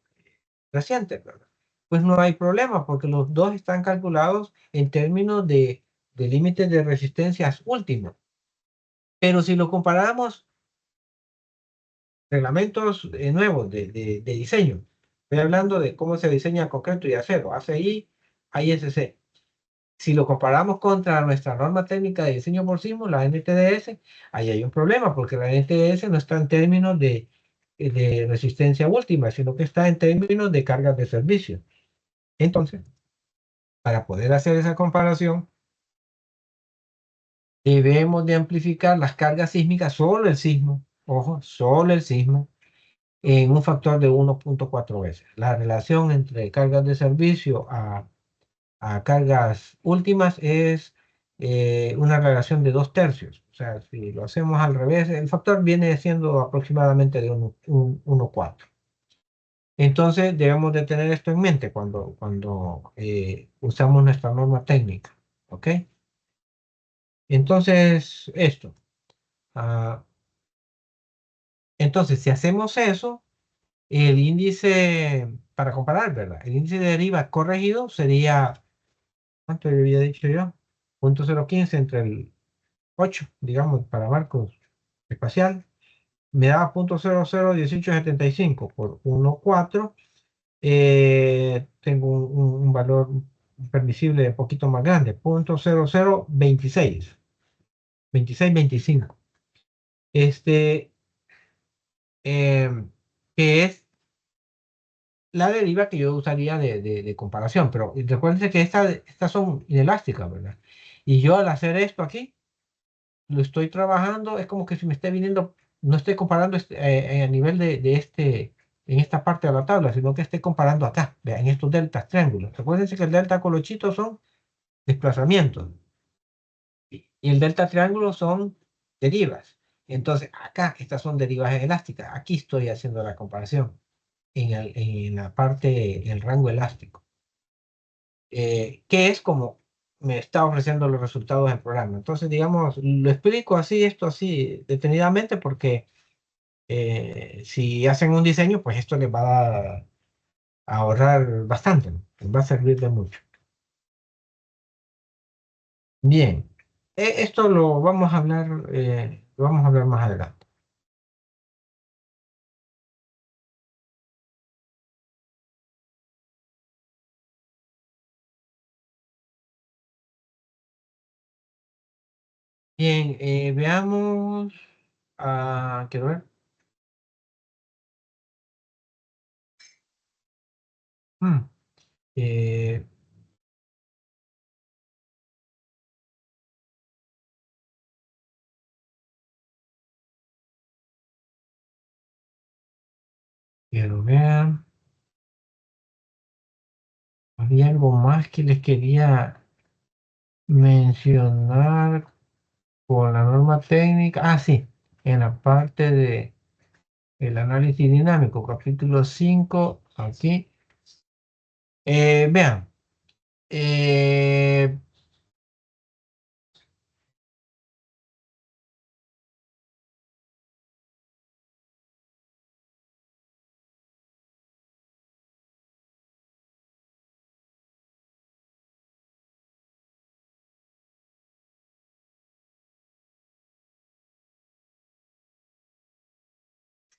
recientes, ¿verdad? Pues no hay problema porque los dos están calculados en términos de límites de resistencias últimos. Pero si lo comparamos reglamentos nuevos de diseño, estoy hablando de cómo se diseña concreto y acero, ACI, ISC. Si lo comparamos contra nuestra norma técnica de diseño por sismos, la NTDS, ahí hay un problema porque la NTDS no está en términos de resistencia última, sino que está en términos de cargas de servicio. Entonces, para poder hacer esa comparación, debemos de amplificar las cargas sísmicas, solo el sismo, ojo, solo el sismo, en un factor de 1.4 veces. La relación entre cargas de servicio a cargas últimas es una relación de 2/3. O sea, si lo hacemos al revés, el factor viene siendo aproximadamente de 1.4. Entonces debemos de tener esto en mente cuando usamos nuestra norma técnica. ¿Ok? Entonces, esto. ah, entonces, si hacemos eso, el índice, para comparar, ¿verdad? El índice de deriva corregido sería, ¿cuánto había dicho yo? 0.015 entre el 8, digamos, para marcos espacial. Me da 0.001875 por 1.4. Tengo un valor permisible un poquito más grande, 0.0026, 2625. Este, que es la deriva que yo usaría de comparación, pero recuérdense que estas son inelásticas, ¿verdad? Y yo al hacer esto aquí, lo estoy trabajando, es como que si me esté viniendo, no estoy comparando a nivel en esta parte de la tabla, sino que estoy comparando acá, vean, en estos deltas triángulos. Recuérdense que el delta colochito son desplazamientos y el delta triángulo son derivas. Entonces, acá estas son derivas elásticas. Aquí estoy haciendo la comparación en la parte, en el rango elástico, que es como me está ofreciendo los resultados del programa. Entonces, digamos, lo explico así, esto así, detenidamente, porque si hacen un diseño, pues esto les va a ahorrar bastante, ¿no? Les va a servir de mucho. Bien, esto lo vamos a hablar más adelante. Bien, veamos, quiero ver. Mm, eh, quiero ver, había algo más que les quería mencionar con la norma técnica. Ah, sí, en la parte de el análisis dinámico, capítulo 5 aquí. Vean, eh,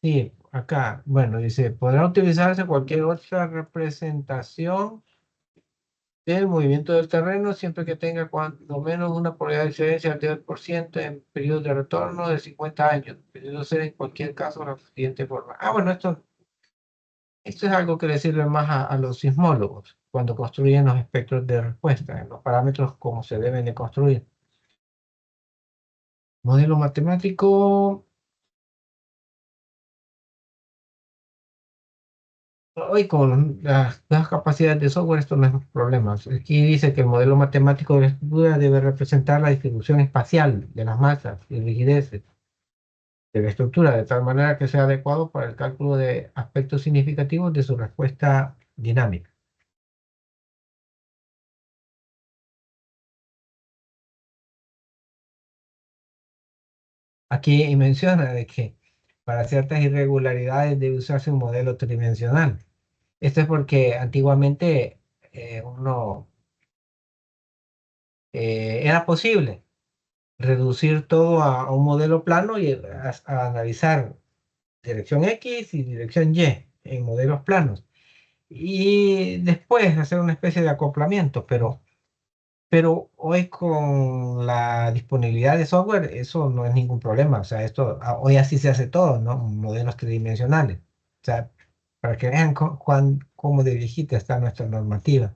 sí, acá, bueno, dice, podrá utilizarse cualquier otra representación del movimiento del terreno siempre que tenga cuando menos una probabilidad de incidencia del 10% en periodos de retorno de 50 años, pudiendo ser en cualquier caso la siguiente forma. Ah, bueno, esto Esto es algo que le sirve más a los sismólogos cuando construyen los espectros de respuesta, en los parámetros como se deben de construir. Modelo matemático. Hoy con las capacidades de software esto no es un problema. Aquí dice que el modelo matemático de la estructura debe representar la distribución espacial de las masas y rigideces de la estructura de tal manera que sea adecuado para el cálculo de aspectos significativos de su respuesta dinámica. Aquí menciona de que para ciertas irregularidades debe usarse un modelo tridimensional. Esto es porque antiguamente uno era posible reducir todo a un modelo plano y a analizar dirección X y dirección Y en modelos planos. Y después hacer una especie de acoplamiento, pero hoy con la disponibilidad de software eso no es ningún problema. O sea, hoy así se hace todo, ¿no? Modelos tridimensionales. O sea, para que vean cómo de viejita está nuestra normativa.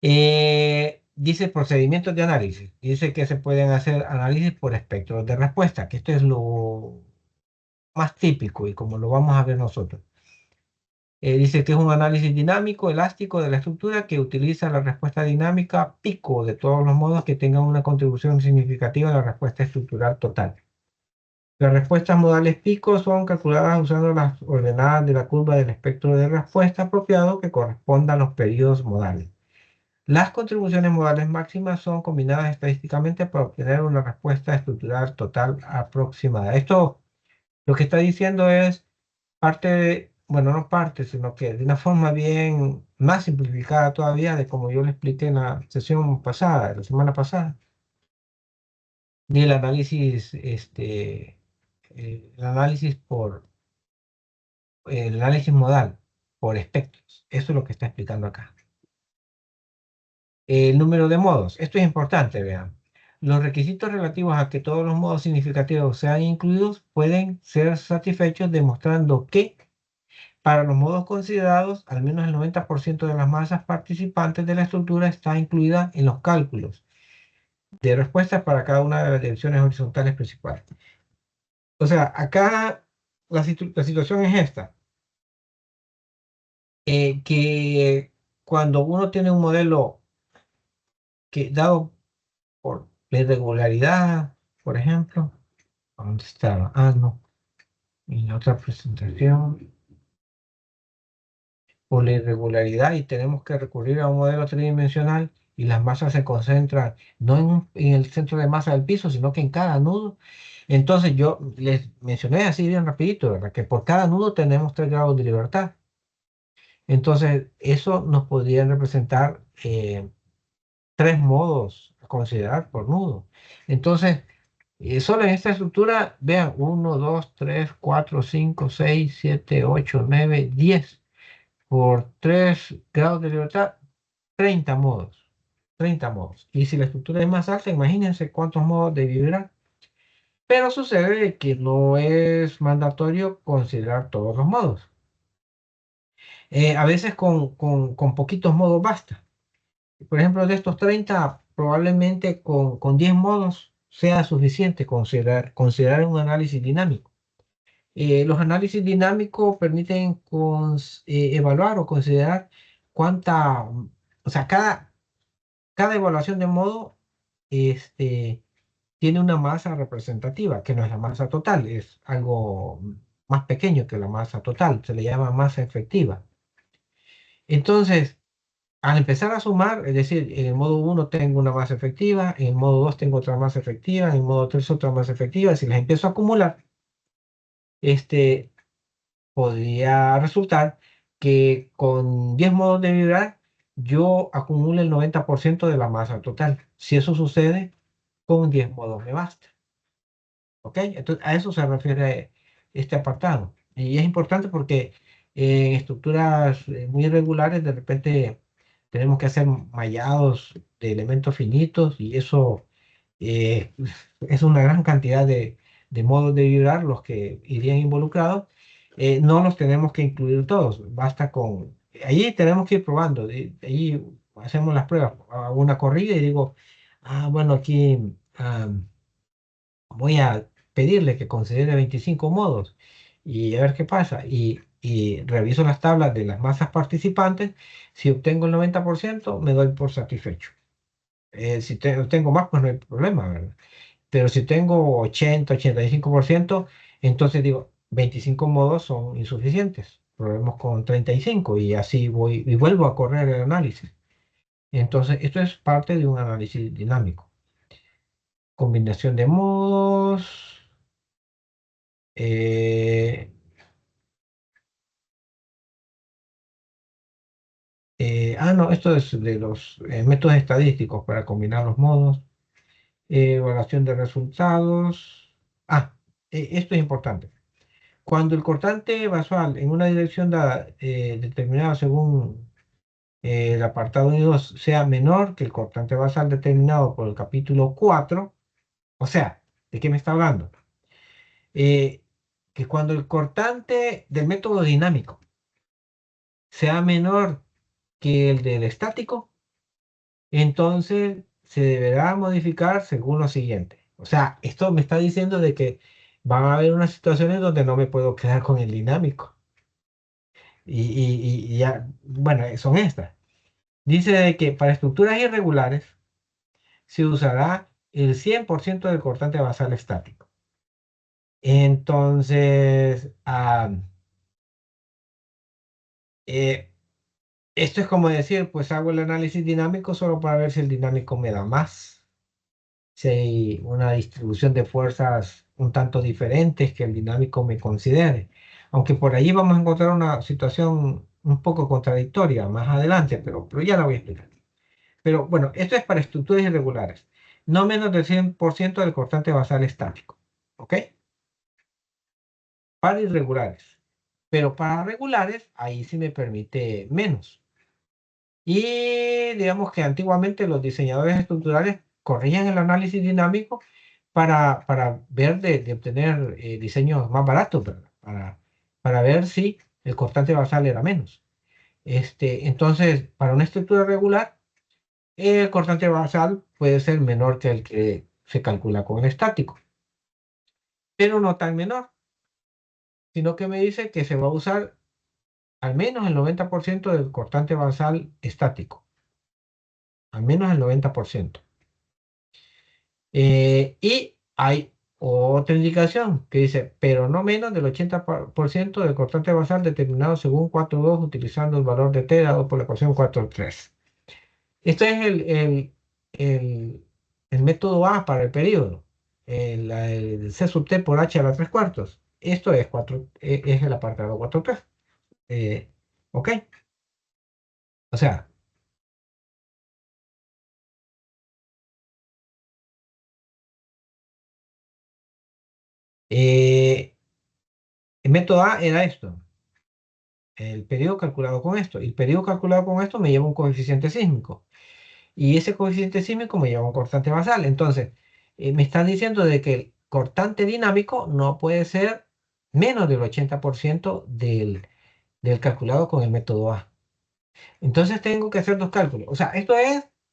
Dice procedimientos de análisis. Dice que se pueden hacer análisis por espectros de respuesta, que esto es lo más típico y como lo vamos a ver nosotros. Dice que es un análisis dinámico, elástico de la estructura que utiliza la respuesta dinámica pico de todos los modos que tengan una contribución significativa a la respuesta estructural total. Las respuestas modales pico son calculadas usando las ordenadas de la curva del espectro de respuesta apropiado que corresponda a los periodos modales. Las contribuciones modales máximas son combinadas estadísticamente para obtener una respuesta estructural total aproximada. Esto lo que está diciendo es parte bueno, no parte, sino que de una forma bien más simplificada todavía de como yo le expliqué en la sesión pasada, la semana pasada, del análisis, el análisis modal por espectros. Eso es lo que está explicando acá. El número de modos. Esto es importante, vean. Los requisitos relativos a que todos los modos significativos sean incluidos pueden ser satisfechos demostrando que para los modos considerados, al menos el 90% de las masas participantes de la estructura está incluida en los cálculos de respuestas para cada una de las direcciones horizontales principales. O sea, acá la situación es esta, que cuando uno tiene un modelo que dado por la irregularidad, por ejemplo, ¿dónde estaba? Ah, no, en la otra presentación. Por la irregularidad y tenemos que recurrir a un modelo tridimensional y las masas se concentran no en el centro de masa del piso, sino que en cada nudo. Entonces yo les mencioné así bien rapidito, ¿verdad? Que por cada nudo tenemos 3 grados de libertad. Entonces eso nos podría representar 3 modos a considerar por nudo. Entonces, solo en esta estructura, vean, 1, 2, 3, 4, 5, 6, 7, 8, 9, 10 por 3 grados de libertad, 30 modos. 30 modos. Y si la estructura es más alta, imagínense cuántos modos de vibrar. Pero sucede que no es mandatorio considerar todos los modos. A veces con poquitos modos basta. Por ejemplo, de estos 30, probablemente con 10 modos sea suficiente considerar un análisis dinámico. Los análisis dinámicos permiten evaluar o considerar o sea, cada evaluación de modo tiene una masa representativa, que no es la masa total, es algo más pequeño que la masa total, se le llama masa efectiva. Entonces, al empezar a sumar, es decir, en el modo 1 tengo una masa efectiva, en el modo 2 tengo otra masa efectiva, en el modo 3 otra masa efectiva, si las empiezo a acumular, podría resultar que con 10 modos de vibrar yo acumule el 90% de la masa total. Si eso sucede, con 10 modos me basta. ¿Ok? Entonces, a eso se refiere este apartado. Y es importante porque en estructuras muy irregulares, de repente tenemos que hacer mallados de elementos finitos y eso es una gran cantidad de modos de vibrar los que irían involucrados. No los tenemos que incluir todos, basta con... Ahí tenemos que ir probando, ahí hacemos las pruebas, hago una corrida y digo, bueno, aquí voy a pedirle que considere 25 modos y a ver qué pasa. Y reviso las tablas de las masas participantes. Si obtengo el 90%, me doy por satisfecho. Si tengo más, pues no hay problema, ¿verdad? Pero si tengo 80-85%, entonces digo, 25 modos son insuficientes. Probemos con 35 y así voy y vuelvo a correr el análisis. Entonces, esto es parte de un análisis dinámico. Combinación de modos. eh, no, esto es de los métodos estadísticos para combinar los modos. Evaluación de resultados. Esto es importante. Cuando el cortante visual en una dirección dada, determinada según el apartado 1 y 2 sea menor que el cortante basal determinado por el capítulo 4, o sea, ¿de qué me está hablando? Eh, que cuando el cortante del método dinámico sea menor que el del estático, entonces se deberá modificar según lo siguiente. O sea, esto me está diciendo de que van a haber unas situaciones donde no me puedo quedar con el dinámico. Y ya, bueno, son estas. Dice de que para estructuras irregulares se usará el 100% del cortante basal estático. Entonces, eh, esto es como decir, pues hago el análisis dinámico solo para ver si el dinámico me da más, si hay una distribución de fuerzas un tanto diferentes que el dinámico me considere. Aunque por allí vamos a encontrar una situación un poco contradictoria más adelante, pero ya la voy a explicar. Pero bueno, esto es para estructuras irregulares. No menos del 100% del cortante basal estático. ¿Ok? Para irregulares. Pero para regulares, ahí sí me permite menos. Y digamos que antiguamente los diseñadores estructurales corrían el análisis dinámico para ver de obtener diseños más baratos, ¿verdad? Para ver si el cortante basal era menos. Entonces, para una estructura regular, el cortante basal puede ser menor que el que se calcula con el estático, pero no tan menor, sino que me dice que se va a usar al menos el 90% del cortante basal estático, al menos el 90%. Y hay otra indicación que dice, pero no menos del 80% del cortante basal determinado según 4.2 utilizando el valor de t dado por la ecuación 4.3. Esto es el método A para el periodo, el C sub t por h a la 3 cuartos. Esto es, es el apartado 4.3. ¿Ok? O sea, eh, el método A era esto, el periodo calculado con esto. Y el periodo calculado con esto me lleva un coeficiente sísmico. Y ese coeficiente sísmico me lleva un cortante basal. Entonces, me están diciendo de que el cortante dinámico no puede ser menos del 80% del calculado con el método A. Entonces tengo que hacer dos cálculos. O sea,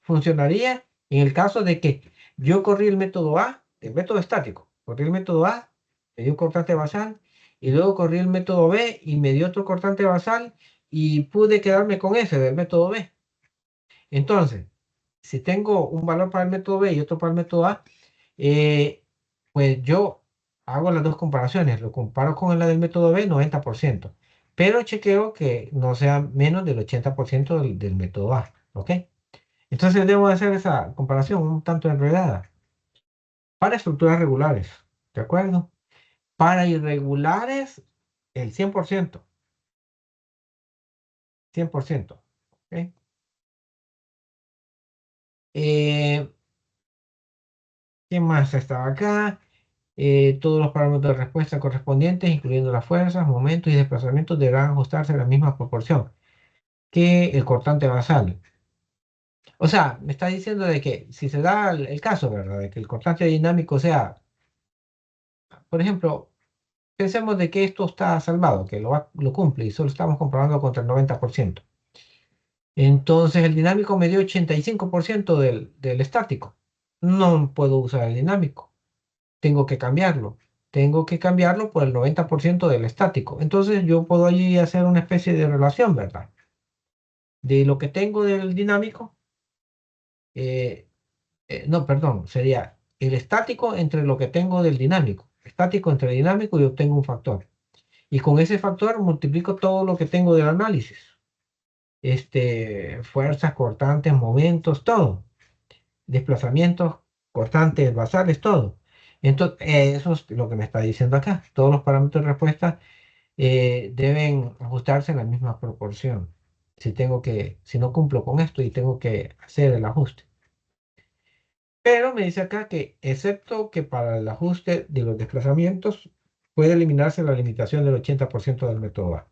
funcionaría en el caso de que yo corrí el método A, el método estático, corrí el método A, me dio un cortante basal, y luego corrí el método B y me dio otro cortante basal y pude quedarme con ese del método B. Entonces, si tengo un valor para el método B y otro para el método A, eh, pues yo hago las dos comparaciones. Lo comparo con la del método B, 90%, pero chequeo que no sea menos del 80% del método A. ¿Ok? Entonces debo hacer esa comparación un tanto enredada. Para estructuras regulares, ¿de acuerdo? Para irregulares, el 100%. 100%. ¿Ok? Eh, ¿Qué más estaba acá? Todos los parámetros de respuesta correspondientes, incluyendo las fuerzas, momentos y desplazamientos, deberán ajustarse a la misma proporción que el cortante basal. O sea, me está diciendo de que si se da el caso, ¿verdad? De que el cortante dinámico sea, por ejemplo, pensemos de que esto está salvado, que lo cumple y solo estamos comprobando contra el 90%. Entonces el dinámico me dio 85% del estático. No puedo usar el dinámico. Tengo que cambiarlo. Tengo que cambiarlo por el 90% del estático. Entonces yo puedo allí hacer una especie de relación, ¿verdad? De lo que tengo del dinámico. No, perdón, sería el estático entre lo que tengo del dinámico. Estático entre dinámico y obtengo un factor. Y con ese factor multiplico todo lo que tengo del análisis. Fuerzas, cortantes, momentos, todo. Desplazamientos, cortantes, basales, todo. Entonces, eso es lo que me está diciendo acá. Todos los parámetros de respuesta deben ajustarse en la misma proporción. Si no cumplo con esto y tengo que hacer el ajuste. Pero me dice acá que, excepto que para el ajuste de los desplazamientos, puede eliminarse la limitación del 80% del método A.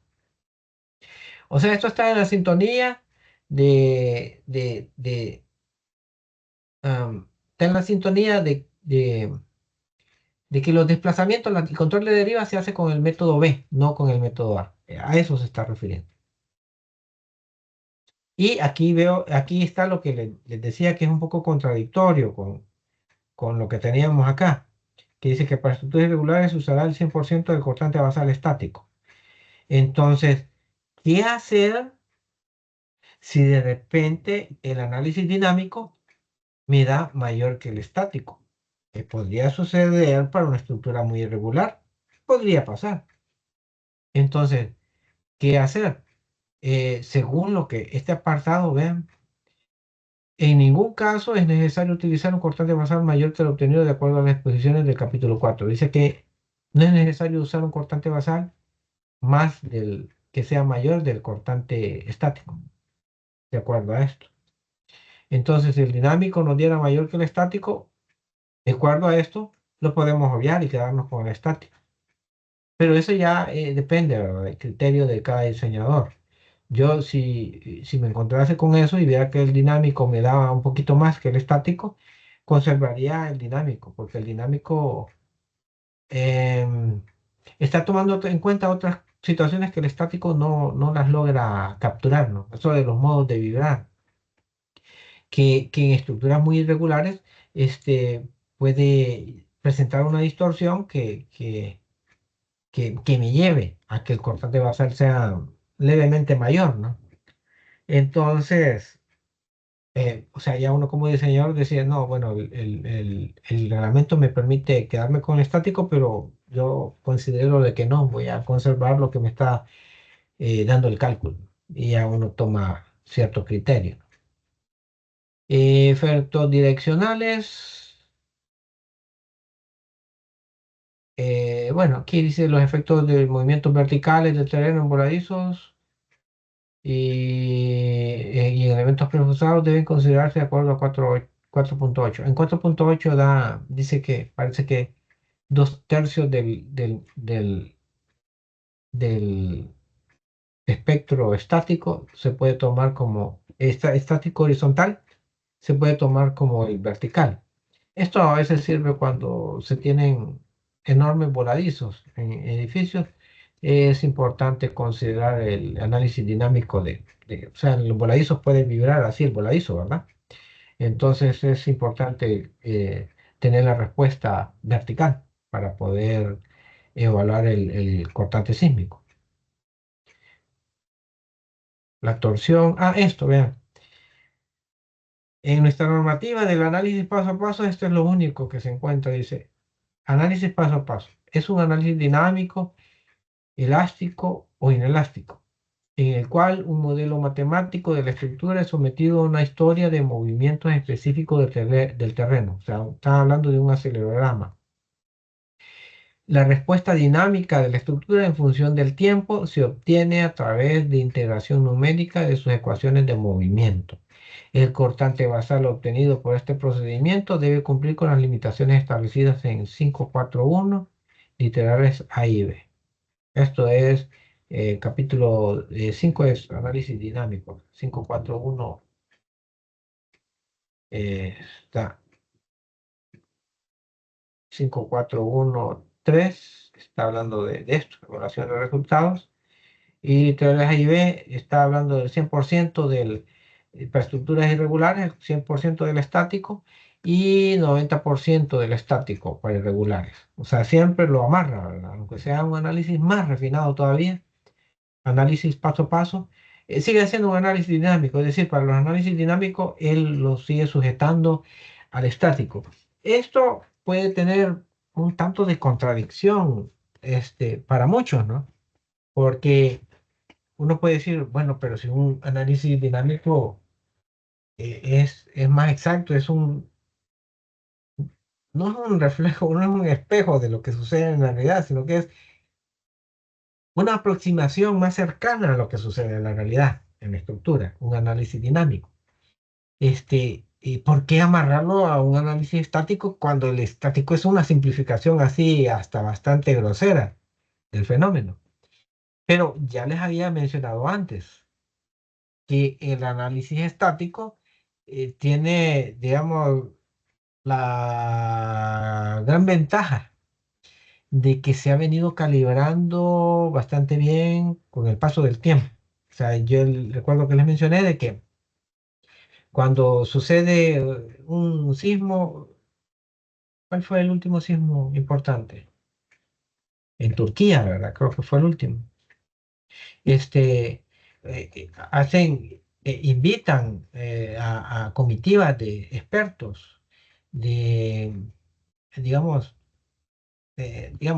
O sea, esto está en la sintonía está en la sintonía de que los desplazamientos, el control de deriva se hace con el método B, no con el método A. A eso se está refiriendo. Y aquí está lo que les decía que es un poco contradictorio con lo que teníamos acá, que dice que para estructuras irregulares se usará el 100% del cortante basal estático. Entonces, ¿qué hacer si de repente el análisis dinámico me da mayor que el estático? Que podría suceder para una estructura muy irregular. Podría pasar. Entonces, ¿qué hacer? Según lo que este apartado, vean, en ningún caso es necesario utilizar un cortante basal mayor que el obtenido de acuerdo a las exposiciones del capítulo 4. Dice que no es necesario usar un cortante basal más del que sea mayor del cortante estático, de acuerdo a esto. Entonces, si el dinámico nos diera mayor que el estático, de acuerdo a esto, lo podemos obviar y quedarnos con el estático. Pero eso ya depende, ¿verdad?, del criterio de cada diseñador. Yo, si me encontrase con eso y viera que el dinámico me daba un poquito más que el estático, conservaría el dinámico, porque el dinámico em, está tomando en cuenta otras situaciones que el estático no las logra capturar, ¿no? Eso de los modos de vibrar, que en estructuras muy irregulares puede presentar una distorsión que me lleve a que el cortante basal sea levemente mayor, ¿no? Entonces, o sea, ya uno como diseñador decía, no, bueno, el reglamento me permite quedarme con el estático, pero yo considero de que no, voy a conservar lo que me está dando el cálculo. Y ya uno toma cierto criterio. Efectos direccionales. Bueno, aquí dice los efectos de movimientos verticales del terreno en voladizos y en eventos prefusados deben considerarse de acuerdo a 4.8. En 4.8 dice que parece que 2/3 del espectro estático se puede tomar como estático horizontal, se puede tomar como el vertical. Esto a veces sirve cuando se tienen enormes voladizos en edificios. Es importante considerar el análisis dinámico o sea, los voladizos pueden vibrar así el voladizo, ¿verdad? Entonces es importante tener la respuesta vertical para poder evaluar el cortante sísmico. La torsión, esto, vean. En nuestra normativa del análisis paso a paso, esto es lo único que se encuentra, dice. Análisis paso a paso. Es un análisis dinámico, elástico o inelástico, en el cual un modelo matemático de la estructura es sometido a una historia de movimientos específicos del terreno. O sea, está hablando de un acelerograma. La respuesta dinámica de la estructura en función del tiempo se obtiene a través de integración numérica de sus ecuaciones de movimiento. El cortante basal obtenido por este procedimiento debe cumplir con las limitaciones establecidas en 541, literales A y B. Esto es capítulo 5, es análisis dinámico. 541 está 541 3 está hablando de esto, evaluación de resultados. Y teorías A y B está hablando del 100% de infraestructuras irregulares, 100% del estático y 90% del estático para irregulares. O sea, siempre lo amarra, ¿verdad? Aunque sea un análisis más refinado todavía, análisis paso a paso, sigue siendo un análisis dinámico, es decir, para los análisis dinámicos él lo sigue sujetando al estático. Esto puede tener un tanto de contradicción para muchos, ¿no? Porque uno puede decir, bueno, pero si un análisis dinámico es más exacto, no es un reflejo, no es un espejo de lo que sucede en la realidad, sino que es una aproximación más cercana a lo que sucede en la realidad, en la estructura, un análisis dinámico. ¿Y por qué amarrarlo a un análisis estático cuando el estático es una simplificación así hasta bastante grosera del fenómeno? Pero ya les había mencionado antes que el análisis estático tiene, digamos, la gran ventaja de que se ha venido calibrando bastante bien con el paso del tiempo. O sea, yo recuerdo que les mencioné de que cuando sucede un sismo, ¿cuál fue el último sismo importante? En Turquía, ¿verdad? Creo que fue el último. Invitan a comitivas de expertos de, digamos,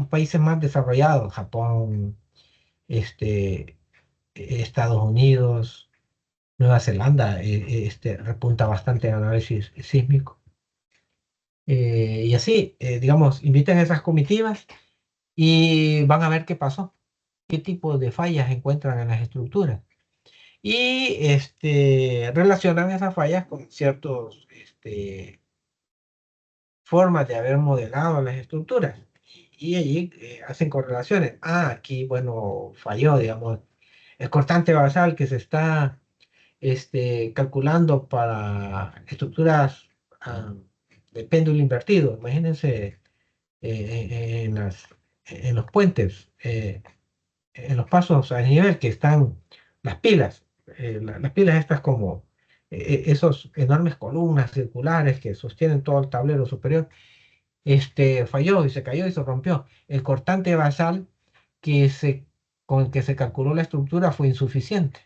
países más desarrollados, Japón, Estados Unidos, Nueva Zelanda, repunta bastante en análisis sísmico. Y así, digamos, invitan a esas comitivas y van a ver qué pasó, qué tipo de fallas encuentran en las estructuras. Y relacionan esas fallas con ciertas formas de haber modelado las estructuras. Y allí hacen correlaciones. Ah, aquí, bueno, falló, digamos, el cortante basal que se está calculando para estructuras de péndulo invertido. Imagínense en los puentes, en los pasos a nivel que están las pilas, las pilas estas como esos enormes columnas circulares que sostienen todo el tablero superior, falló y se cayó y se rompió. El cortante basal que con el que se calculó la estructura fue insuficiente.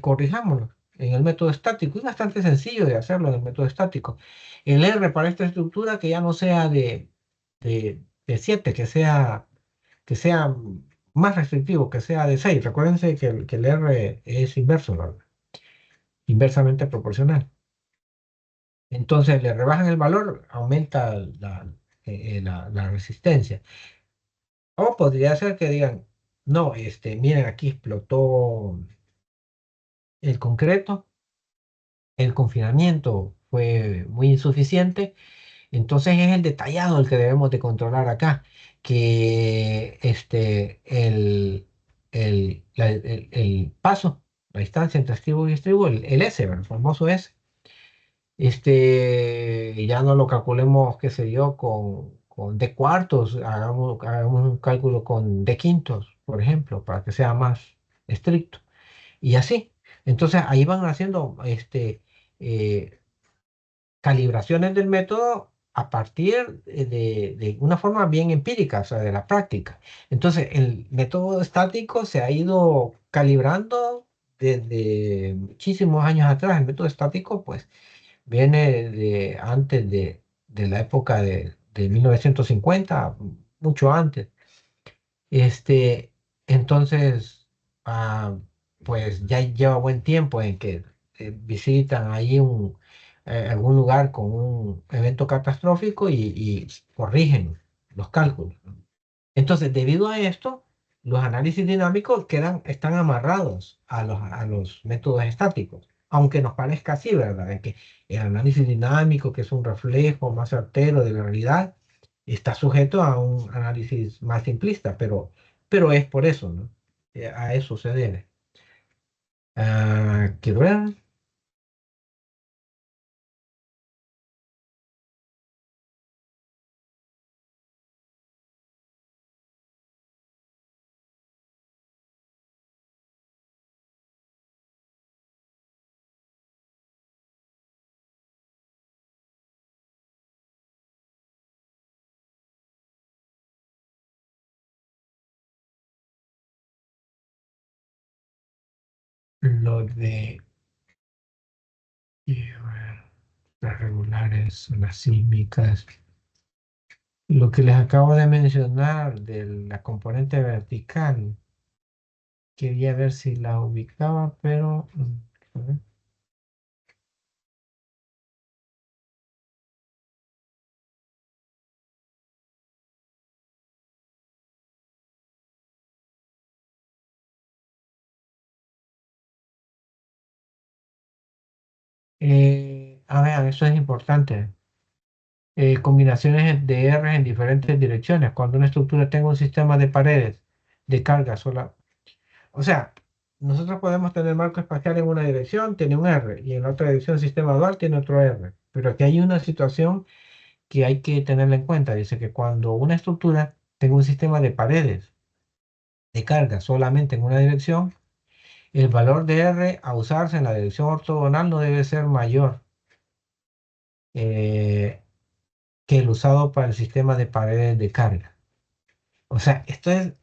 Corrijámoslo en el método estático. Es bastante sencillo de hacerlo en el método estático. El R para esta estructura que ya no sea de 7, que sea más restrictivo, que sea de 6. Recuérdense que el R es inverso, ¿verdad? Inversamente proporcional. Entonces le rebajan el valor, aumenta la resistencia. O podría ser que digan, no, miren, aquí explotó el concreto, el confinamiento fue muy insuficiente, entonces es el detallado el que debemos de controlar acá, que el paso, la distancia entre estribo y estribo, el S, el famoso S, ya no lo calculemos, qué sé yo, con D cuartos, hagamos un cálculo con D quintos, por ejemplo, para que sea más estricto. Y así. Entonces ahí van haciendo eh, calibraciones del método a partir de una forma bien empírica, o sea, de la práctica. Entonces, el método estático se ha ido calibrando desde muchísimos años atrás. El método estático, pues, viene de antes de la época de 1950, mucho antes. Este, entonces, pues ya lleva buen tiempo en que visitan ahí algún lugar con un evento catastrófico y corrigen los cálculos, ¿no? Entonces, debido a esto, los análisis dinámicos están amarrados a los métodos estáticos, aunque nos parezca así, ¿verdad? De que el análisis dinámico, que es un reflejo más certero de la realidad, está sujeto a un análisis más simplista, pero es por eso, ¿no? A eso se debe. Quiero ver. lo de las regulares, las sísmicas, lo que les acabo de mencionar de la componente vertical, quería ver si la ubicaba, pero a ver. Vean, eso es importante. Combinaciones de R en diferentes direcciones. Cuando una estructura tenga un sistema de paredes de carga sola. O sea, nosotros podemos tener marco espacial en una dirección, tiene un R, y en la otra dirección sistema dual tiene otro R. Pero aquí hay una situación que hay que tenerla en cuenta. Dice que cuando una estructura tenga un sistema de paredes de carga solamente en una dirección, el valor de R a usarse en la dirección ortogonal no debe ser mayor eh, que el usado para el sistema de paredes de carga. O sea, esto es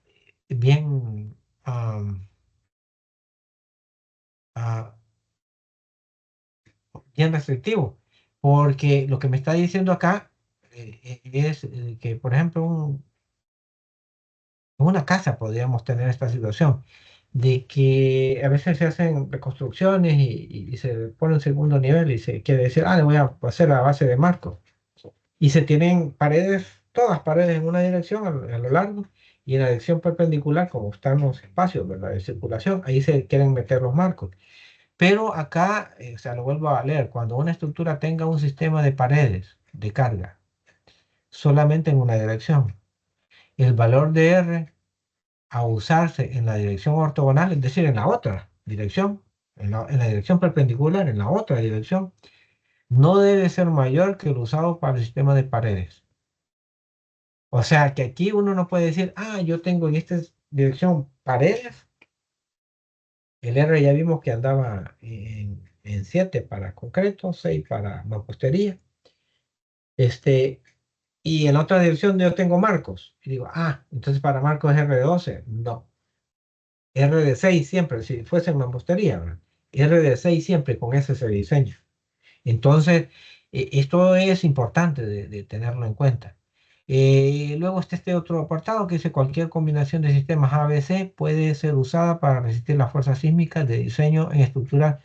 bien, ah, bien restrictivo, porque lo que me está diciendo acá es que, por ejemplo, en una casa podríamos tener esta situación de que a veces se hacen reconstrucciones y se pone un segundo nivel y se quiere decir, le voy a hacer la base de marco. Y se tienen paredes, todas paredes en una dirección a lo largo y en la dirección perpendicular, como están los espacios, ¿verdad?, de circulación, ahí se quieren meter los marcos. Pero acá, o sea, lo vuelvo a leer, cuando una estructura tenga un sistema de paredes de carga solamente en una dirección, el valor de R a usarse en la dirección ortogonal, es decir, en la otra dirección, en la dirección perpendicular, en la otra dirección, no debe ser mayor que el usado para el sistema de paredes. O sea que aquí uno no puede decir, yo tengo en esta dirección paredes. El R ya vimos que andaba en 7 para concreto, 6 para mampostería. Y en la otra dirección yo tengo marcos. Y digo, entonces para marcos es R de 12. No. R de 6 siempre, si fuese en mampostería, ¿verdad? R de 6 siempre, con ese se diseña. Entonces, esto es importante de tenerlo en cuenta. Luego está este otro apartado que dice cualquier combinación de sistemas ABC puede ser usada para resistir las fuerzas sísmicas de diseño en estructuras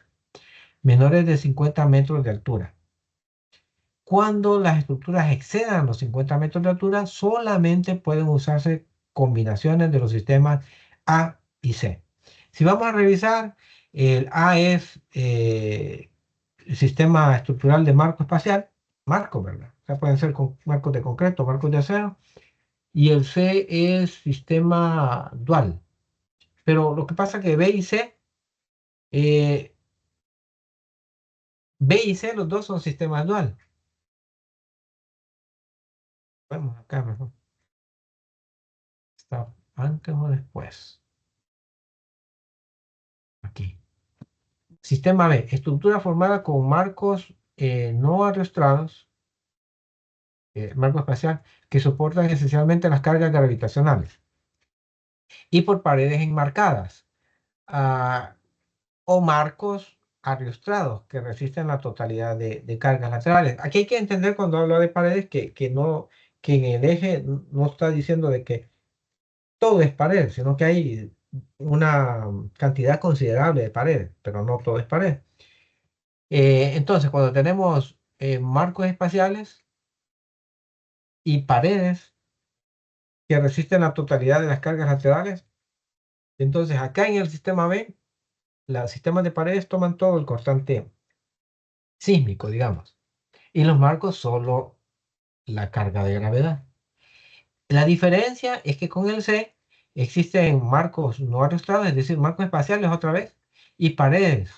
menores de 50 metros de altura. Cuando las estructuras excedan los 50 metros de altura, solamente pueden usarse combinaciones de los sistemas A y C. Si vamos a revisar, el A es el sistema estructural de marco espacial, marco, ¿verdad? O sea, pueden ser marcos de concreto, marcos de acero, y el C es sistema dual. Pero lo que pasa es que eh, B y C, los dos son sistemas dual. Vamos acá mejor. ¿Está antes o después? Aquí. Sistema B, estructura formada con marcos no arrastrados, marco espacial, que soportan esencialmente las cargas gravitacionales y por paredes enmarcadas, ah, o marcos arrastrados que resisten la totalidad de cargas laterales. Aquí hay que entender cuando hablo de paredes que en el eje no está diciendo de que todo es pared, sino que hay una cantidad considerable de paredes, pero no todo es pared. Entonces, cuando tenemos marcos espaciales y paredes que resisten la totalidad de las cargas laterales, entonces acá en el sistema B, los sistemas de paredes toman todo el constante sísmico, digamos, y los marcos solo la carga de gravedad. La diferencia es que con el C existen marcos no arrastrados, es decir, marcos espaciales otra vez, y paredes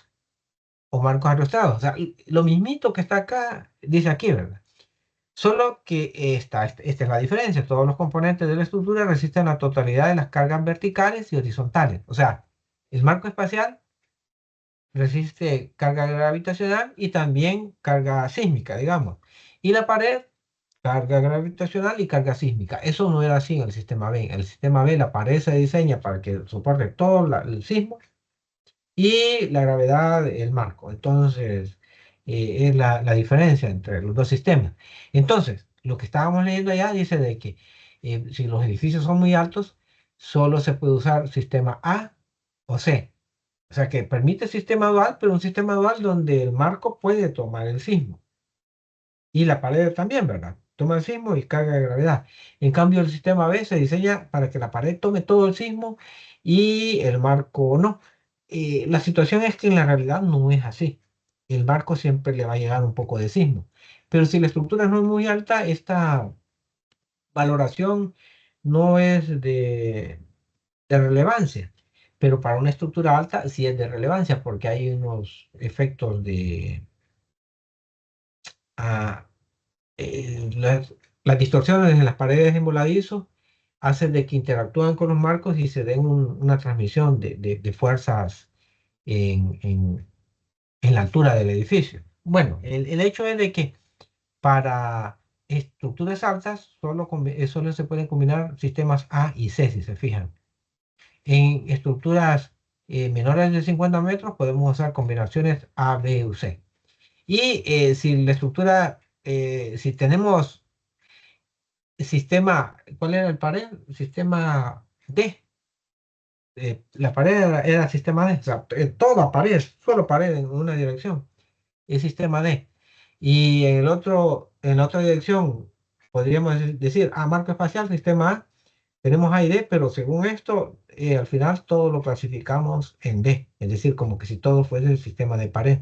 o marcos arrastrados. O sea, lo mismito que está acá, dice aquí, ¿verdad? Solo que esta es la diferencia. Todos los componentes de la estructura resisten la totalidad de las cargas verticales y horizontales. O sea, el marco espacial resiste carga gravitacional y también carga sísmica, digamos. Y la pared, carga gravitacional y carga sísmica. Eso no era así en el sistema B. En el sistema B la pared se diseña para que soporte todo el sismo y la gravedad, el marco. Entonces, es la diferencia entre los dos sistemas. Entonces, lo que estábamos leyendo allá dice de que si los edificios son muy altos, solo se puede usar sistema A o C. O sea que permite sistema dual, pero un sistema dual donde el marco puede tomar el sismo. Y la pared también, ¿verdad? Toma el sismo y carga de gravedad. En cambio, el sistema B se diseña para que la pared tome todo el sismo y el marco no. La situación es que en la realidad no es así. El marco siempre le va a llegar un poco de sismo. Pero si la estructura no es muy alta, esta valoración no es de relevancia. Pero para una estructura alta sí es de relevancia porque hay unos efectos de... ah, las distorsiones en las paredes en voladizo hacen de que interactúan con los marcos y se den una transmisión de fuerzas en la altura del edificio. Bueno, el hecho es de que para estructuras altas solo se pueden combinar sistemas A y C, si se fijan. En estructuras menores de 50 metros podemos usar combinaciones A, B o C. Y si la estructura, si tenemos sistema, ¿cuál era el pared? Sistema D. La pared era sistema D, o sea, toda pared, solo pared en una dirección, es sistema D. Y en la otra dirección, podríamos decir, marco espacial, sistema A, tenemos A y D, pero según esto, al final todo lo clasificamos en D, es decir, como que si todo fuese el sistema de pared.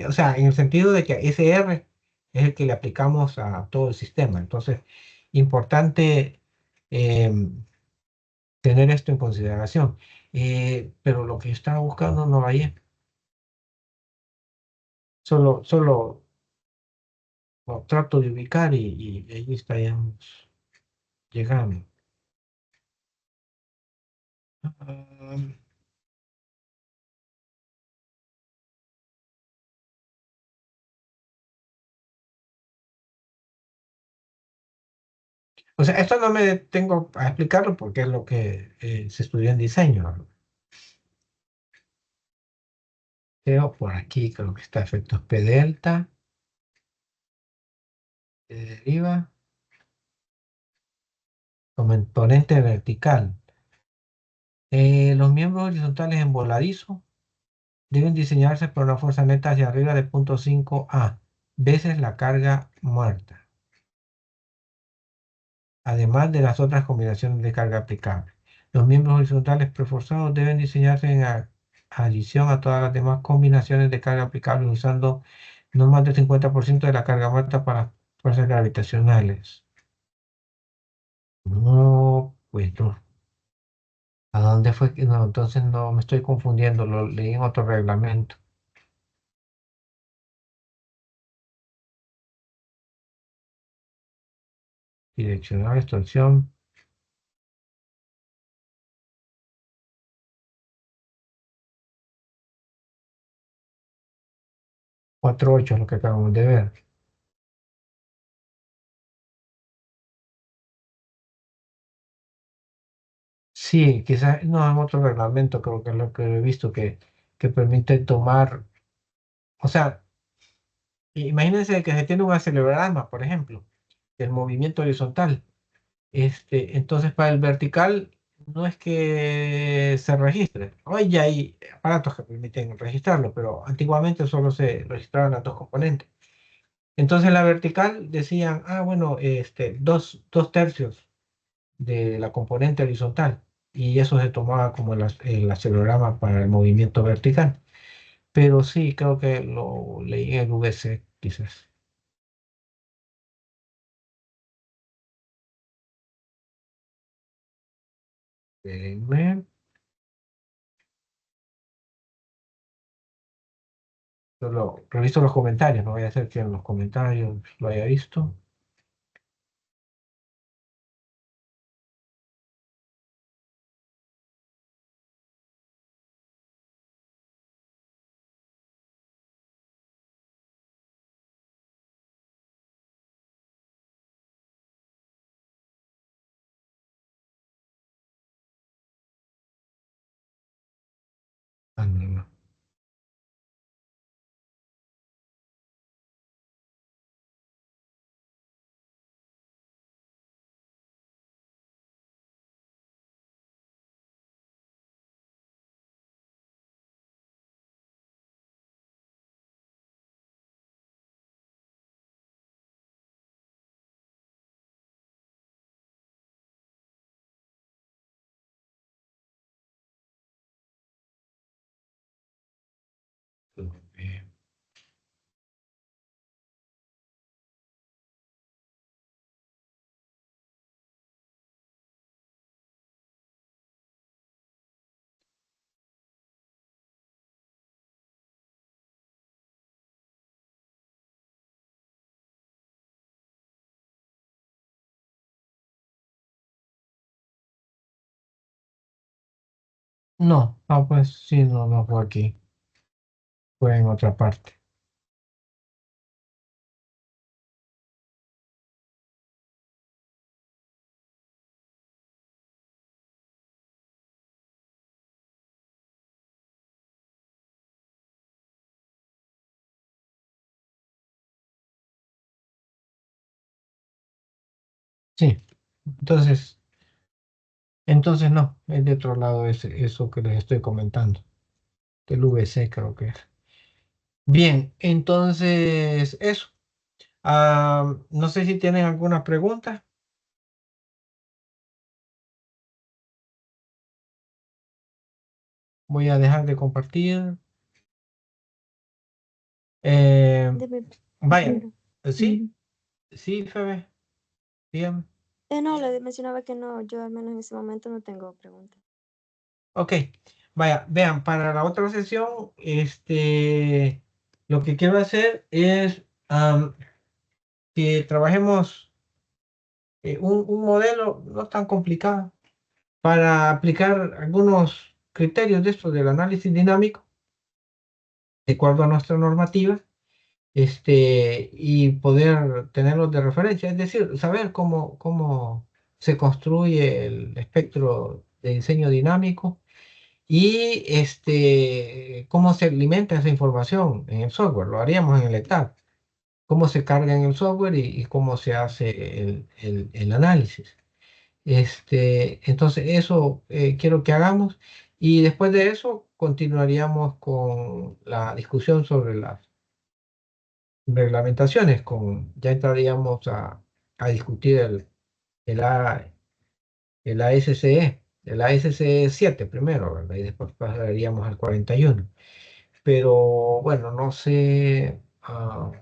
O sea, en el sentido de que ese R es el que le aplicamos a todo el sistema. Entonces, importante tener esto en consideración. Pero lo que yo estaba buscando no lo hallé. Solo lo trato de ubicar y ahí estaríamos llegando. Ah, o sea, esto no me detengo a explicarlo porque es lo que se estudió en diseño, ¿no? Creo por aquí, creo que está efectos P delta, deriva, componente vertical. Los miembros horizontales en voladizo deben diseñarse por una fuerza neta hacia arriba de 0,5 veces la carga muerta, además de las otras combinaciones de carga aplicable. Los miembros horizontales preforzados deben diseñarse en adición a todas las demás combinaciones de carga aplicable usando no más del 50% de la carga muerta para fuerzas gravitacionales. No, pues no. ¿A dónde fue que no? Entonces no me estoy confundiendo, lo leí en otro reglamento. Direccional, extorsión. 4.8 es lo que acabamos de ver. Sí, quizás no en otro reglamento, creo que es lo que he visto que permite tomar, o sea, imagínense que se tiene un acelerograma, por ejemplo, del movimiento horizontal. Entonces, para el vertical no es que se registre. Hoy ya hay aparatos que permiten registrarlo, pero antiguamente solo se registraban las dos componentes. Entonces, la vertical decían, bueno, dos tercios de la componente horizontal. Y eso se tomaba como el acelerograma para el movimiento vertical. Pero sí, creo que lo leí en el VC, quizás. Déjenme, solo reviso los comentarios, no voy a hacer que en los comentarios lo haya visto. Ah, no, no. No, pues sí, no fue aquí, fue en otra parte. Sí, entonces, no, es de otro lado eso que les estoy comentando, del VC creo que es. Bien, entonces eso. No sé si tienen alguna pregunta. Voy a dejar de compartir. Debe- Vaya, sí, sí, Febe, bien. No, le mencionaba que no, yo al menos en ese momento no tengo preguntas. Ok, vaya, vean, para la otra sesión, lo que quiero hacer es que trabajemos un modelo no tan complicado para aplicar algunos criterios de esto del análisis dinámico de acuerdo a nuestra normativa, y poder tenerlos de referencia, es decir, saber cómo se construye el espectro de diseño dinámico y cómo se alimenta esa información en el software. Lo haríamos en el ETAP, cómo se carga en el software y cómo se hace el análisis. Entonces, eso quiero que hagamos y después de eso continuaríamos con la discusión sobre las reglamentaciones, ya entraríamos a discutir el, A- el ASCE, el ASCE 7 primero, ¿verdad? Y después pasaríamos al 41. Pero bueno, no sé, ah,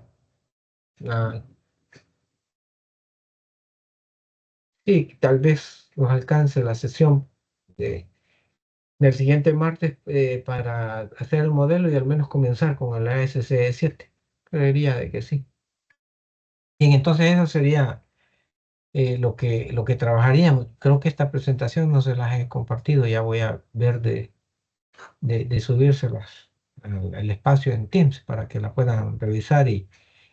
sí, tal vez nos alcance la sesión del siguiente martes para hacer el modelo y al menos comenzar con el ASCE 7. Creería de que sí. Bien, entonces eso sería lo que trabajaríamos. Creo que esta presentación no se las he compartido, ya voy a ver de subírselas al espacio en Teams para que la puedan revisar y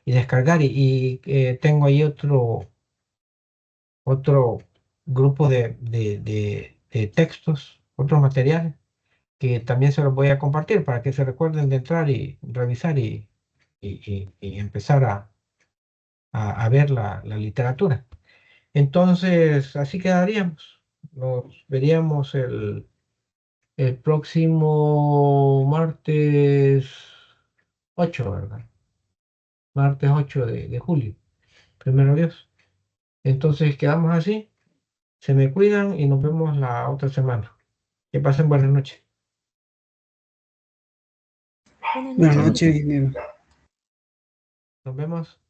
descargar. Y tengo ahí otro grupo de textos, otros materiales, que también se los voy a compartir para que se recuerden de entrar y revisar y empezar a ver la literatura. Entonces, así quedaríamos. Nos veríamos el próximo martes 8, ¿verdad? Martes 8 de julio, primero Dios. Entonces, quedamos así. Se me cuidan y nos vemos la otra semana. Que pasen buenas noches. Buenas Buenas noches. noches, ingeniero. Nos vemos.